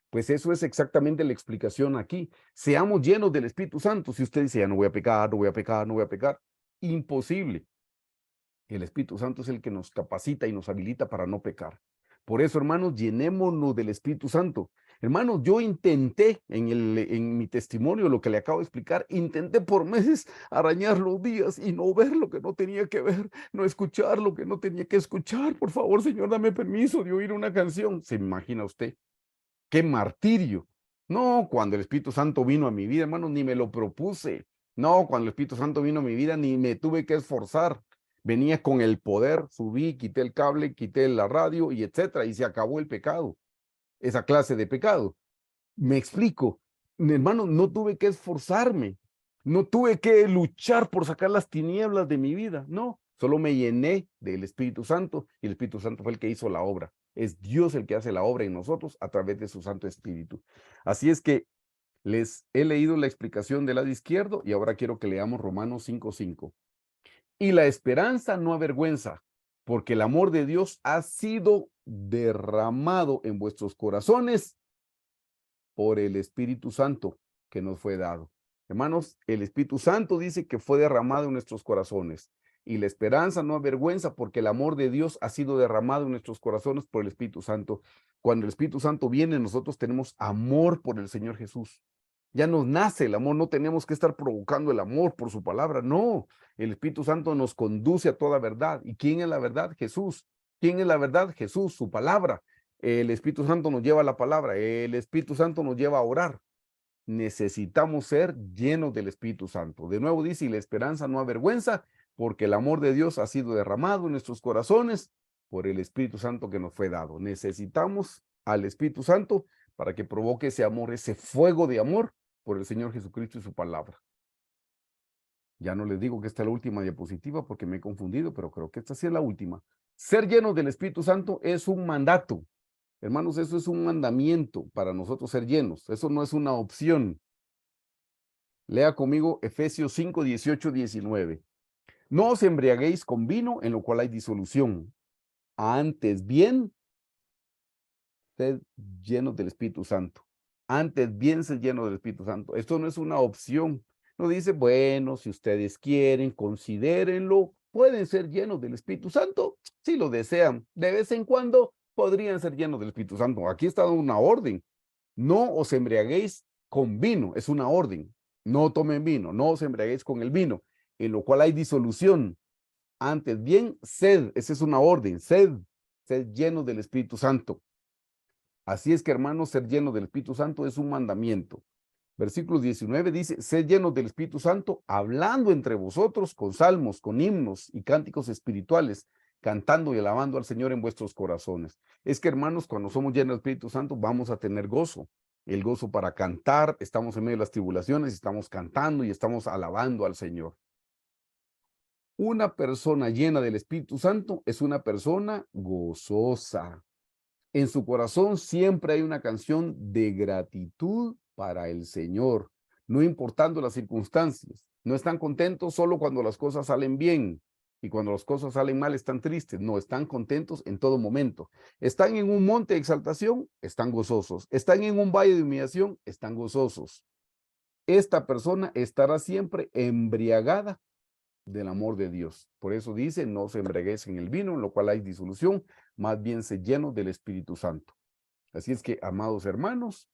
Pues eso es exactamente la explicación aquí. Seamos llenos del Espíritu Santo. Si usted dice, ya no voy a pecar, no voy a pecar, no voy a pecar, imposible. El Espíritu Santo es el que nos capacita y nos habilita para no pecar. Por eso, hermanos, llenémonos del Espíritu Santo. Hermanos, yo intenté en mi testimonio, lo que le acabo de explicar, intenté por meses arañar los días y no ver lo que no tenía que ver, no escuchar lo que no tenía que escuchar. Por favor, Señor, dame permiso de oír una canción. ¿Se imagina usted? ¡Qué martirio! No, cuando el Espíritu Santo vino a mi vida, hermanos, ni me lo propuse. No, cuando el Espíritu Santo vino a mi vida, ni me tuve que esforzar. Venía con el poder, subí, quité el cable, quité la radio y etcétera, y se acabó el pecado, esa clase de pecado. Me explico, mi hermano, no tuve que esforzarme, no tuve que luchar por sacar las tinieblas de mi vida, no, solo me llené del Espíritu Santo y el Espíritu Santo fue el que hizo la obra. Es Dios el que hace la obra en nosotros a través de su Santo Espíritu. Así es que les he leído la explicación del lado izquierdo y ahora quiero que leamos Romanos 5:5. Y la esperanza no avergüenza, porque el amor de Dios ha sido derramado en vuestros corazones por el Espíritu Santo que nos fue dado. Hermanos, el Espíritu Santo dice que fue derramado en nuestros corazones. Y la esperanza no avergüenza porque el amor de Dios ha sido derramado en nuestros corazones por el Espíritu Santo. Cuando el Espíritu Santo viene, nosotros tenemos amor por el Señor Jesús. Ya nos nace el amor, no tenemos que estar provocando el amor por su palabra, no. El Espíritu Santo nos conduce a toda verdad. ¿Y quién es la verdad? Jesús. ¿Quién es la verdad? Jesús, su palabra. El Espíritu Santo nos lleva a la palabra, el Espíritu Santo nos lleva a orar. Necesitamos ser llenos del Espíritu Santo. De nuevo dice, y la esperanza no avergüenza, porque el amor de Dios ha sido derramado en nuestros corazones por el Espíritu Santo que nos fue dado. Necesitamos al Espíritu Santo para que provoque ese amor, ese fuego de amor por el Señor Jesucristo y su palabra. Ya no les digo que esta es la última diapositiva porque me he confundido, pero creo que esta sí es la última. Ser llenos del Espíritu Santo es un mandato. Hermanos, eso es un mandamiento para nosotros ser llenos. Eso no es una opción. Lea conmigo Efesios 5, 18, 19. No os embriaguéis con vino en lo cual hay disolución. Antes bien, sed llenos del Espíritu Santo. Antes bien, sed llenos del Espíritu Santo. Esto no es una opción. No dice, bueno, si ustedes quieren, considérenlo. Pueden ser llenos del Espíritu Santo si lo desean. De vez en cuando podrían ser llenos del Espíritu Santo. Aquí está una orden. No os embriaguéis con vino. Es una orden. No tomen vino. No os embriaguéis con el vino, en lo cual hay disolución. Antes bien, sed. Esa es una orden. Sed llenos del Espíritu Santo. Así es que, hermanos, ser llenos del Espíritu Santo es un mandamiento. Versículo 19 dice, sed llenos del Espíritu Santo, hablando entre vosotros con salmos, con himnos y cánticos espirituales, cantando y alabando al Señor en vuestros corazones. Es que, hermanos, cuando somos llenos del Espíritu Santo, vamos a tener gozo. El gozo para cantar, estamos en medio de las tribulaciones, estamos cantando y estamos alabando al Señor. Una persona llena del Espíritu Santo es una persona gozosa. En su corazón siempre hay una canción de gratitud para el Señor, no importando las circunstancias. No están contentos solo cuando las cosas salen bien y cuando las cosas salen mal están tristes. No, están contentos en todo momento. Están en un monte de exaltación, están gozosos. Están en un valle de humillación, están gozosos. Esta persona estará siempre embriagada del amor de Dios. Por eso dice, no se embriaguez en el vino, en lo cual hay disolución, más bien se lleno del Espíritu Santo. Así es que, amados hermanos,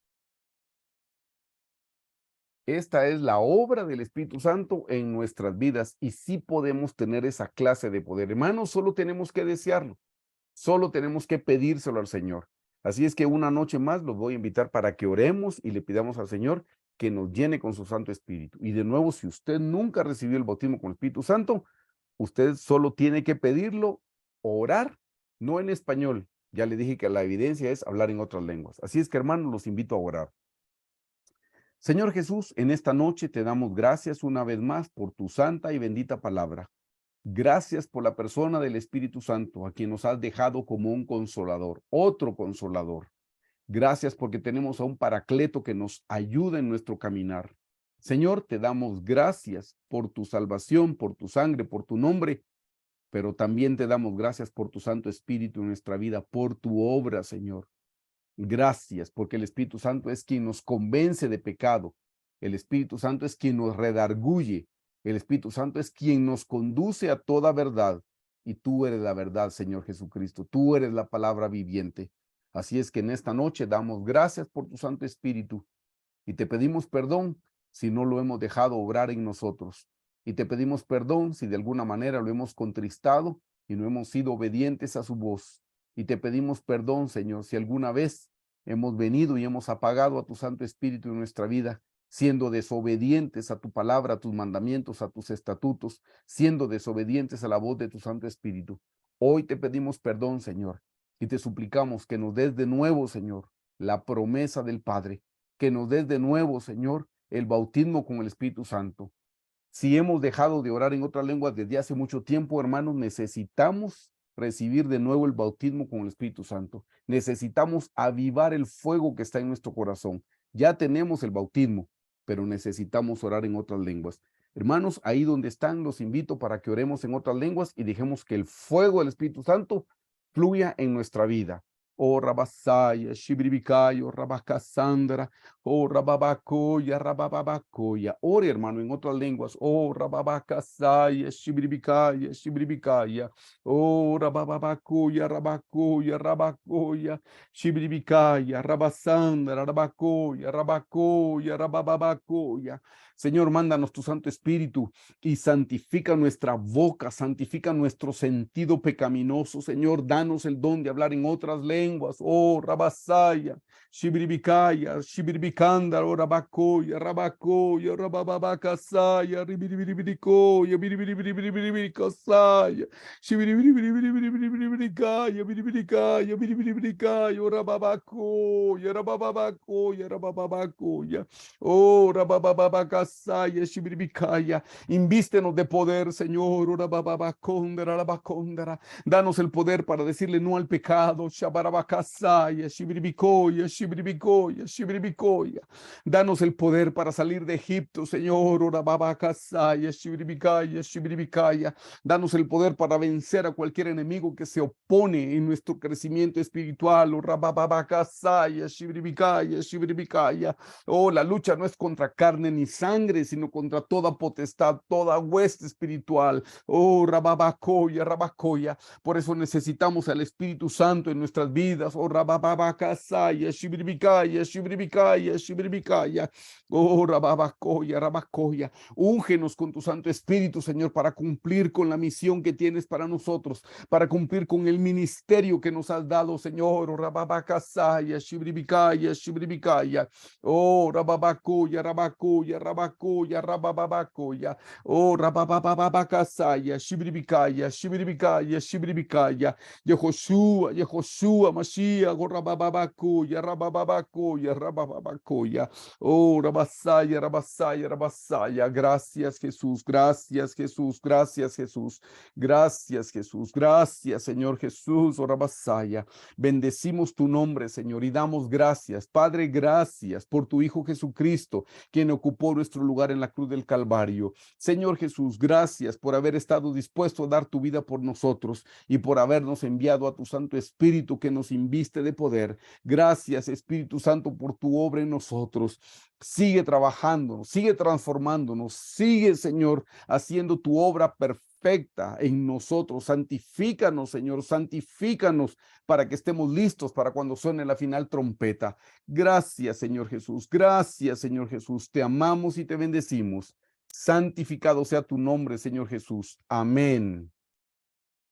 esta es la obra del Espíritu Santo en nuestras vidas y sí podemos tener esa clase de poder. Hermanos, solo tenemos que desearlo, solo tenemos que pedírselo al Señor. Así es que una noche más los voy a invitar para que oremos y le pidamos al Señor que nos llene con su Santo Espíritu. Y de nuevo, si usted nunca recibió el bautismo con el Espíritu Santo, usted solo tiene que pedirlo, orar, no en español. Ya le dije que la evidencia es hablar en otras lenguas. Así es que, hermanos, los invito a orar. Señor Jesús, en esta noche te damos gracias una vez más por tu santa y bendita palabra. Gracias por la persona del Espíritu Santo, a quien nos has dejado como un consolador, otro consolador. Gracias porque tenemos a un paracleto que nos ayuda en nuestro caminar. Señor, te damos gracias por tu salvación, por tu sangre, por tu nombre, pero también te damos gracias por tu Santo Espíritu en nuestra vida, por tu obra, Señor. Gracias, porque el Espíritu Santo es quien nos convence de pecado. El Espíritu Santo es quien nos redarguye. El Espíritu Santo es quien nos conduce a toda verdad. Y tú eres la verdad, Señor Jesucristo. Tú eres la palabra viviente. Así es que en esta noche damos gracias por tu Santo Espíritu y te pedimos perdón si no lo hemos dejado obrar en nosotros. Y te pedimos perdón si de alguna manera lo hemos contristado y no hemos sido obedientes a su voz. Y te pedimos perdón, Señor, si alguna vez hemos venido y hemos apagado a tu Santo Espíritu en nuestra vida, siendo desobedientes a tu palabra, a tus mandamientos, a tus estatutos, siendo desobedientes a la voz de tu Santo Espíritu. Hoy te pedimos perdón, Señor, y te suplicamos que nos des de nuevo, Señor, la promesa del Padre, que nos des de nuevo, Señor, el bautismo con el Espíritu Santo. Si hemos dejado de orar en otras lenguas desde hace mucho tiempo, hermanos, necesitamos recibir de nuevo el bautismo con el Espíritu Santo. Necesitamos avivar el fuego que está en nuestro corazón. Ya tenemos el bautismo, pero necesitamos orar en otras lenguas. Hermanos, ahí donde están, los invito para que oremos en otras lenguas y dejemos que el fuego del Espíritu Santo fluya en nuestra vida. Oh, Rabasaya, Shibribikayo, Rabakasandra, oh, Rababacoya, Rababacoya. Ore, hermano, en otras lenguas. Oh, Rababacasaya, Shibribikaya, Shibribikaya. Oh, Rababacoya, Rabacoya, Rabacoya, Shibribikaya, Rabasandra, Rabacoya, Rabacoya, Rababacoya. Señor, mándanos tu Santo Espíritu y santifica nuestra boca, santifica nuestro sentido pecaminoso. Señor, danos el don de hablar en otras lenguas. Oh, Rabasaya, Shibribikaya, Shibribikanda, oh, Rabacoya, Rabacoya, Rabababacasaya, Ribiribiribiricoya, Biribiribiribiribiricasaya, Shibiribiribiribiribiricaya, Biribiricaya, Biribiribiricaya, oh, Rababacoya, Rababacoya, Rababacoya. Oh, Rabababacasaya, Shibribikaya. Invístenos de poder, Señor. Ora bababacóndera, labacóndera. Danos el poder para decirle no al pecado. Shabarabacasaya, shibribicoya, shibribicoya, shibribicoya. Danos el poder para salir de Egipto, Señor. Ora babacasaya, shibribicaya, shibribicaya. Danos el poder para vencer a cualquier enemigo que se opone en nuestro crecimiento espiritual. Ora bababacasaya, shibribicaya, shibribicaya. Oh, la lucha no es contra carne ni sangre, sino contra toda potestad, toda hueste espiritual. Oh, Rababacoya, Rabacoya. Por eso necesitamos al Espíritu Santo en nuestras vidas. Oh, Rababacasaya, Shibribicaya, Shibribicaya, Shibribicaya. Oh, Rababacoya, Rabacoya. Úngenos con tu Santo Espíritu, Señor, para cumplir con la misión que tienes para nosotros, para cumplir con el ministerio que nos has dado, Señor. Oh, Rababacasaya, Shibribicaya, Shibribicaya. Oh, Rababacoya, Rabacoya, Rabacoya, Rababacoya. Oh, Rabababacasaya, Shibribicaya, Shibribicaya, Shibribicaya. Yehoshua, Yehoshua, Mashiach, oh, Rababacoya, Rababacoya, Rababacoya. Oh, Rabasaya, Rabasaya, Rabasaya. Gracias, Jesús, gracias, Jesús, gracias, Jesús. Gracias, Jesús, gracias, Señor Jesús, oh, Rabasaya. Bendecimos tu nombre, Señor, y damos gracias. Padre, gracias por tu Hijo Jesucristo, quien ocupó nuestro lugar en la cruz del Calvario. Señor Jesús, gracias por haber estado dispuesto a dar tu vida por nosotros y por habernos enviado a tu Santo Espíritu que nos inviste de poder. Gracias, Espíritu Santo, por tu obra en nosotros. Sigue trabajándonos, sigue transformándonos, sigue, Señor, haciendo tu obra perfecta en nosotros. Santifícanos, Señor, santifícanos para que estemos listos para cuando suene la final trompeta. Gracias, Señor Jesús. Gracias, Señor Jesús. Te amamos y te bendecimos. Santificado sea tu nombre, Señor Jesús. Amén.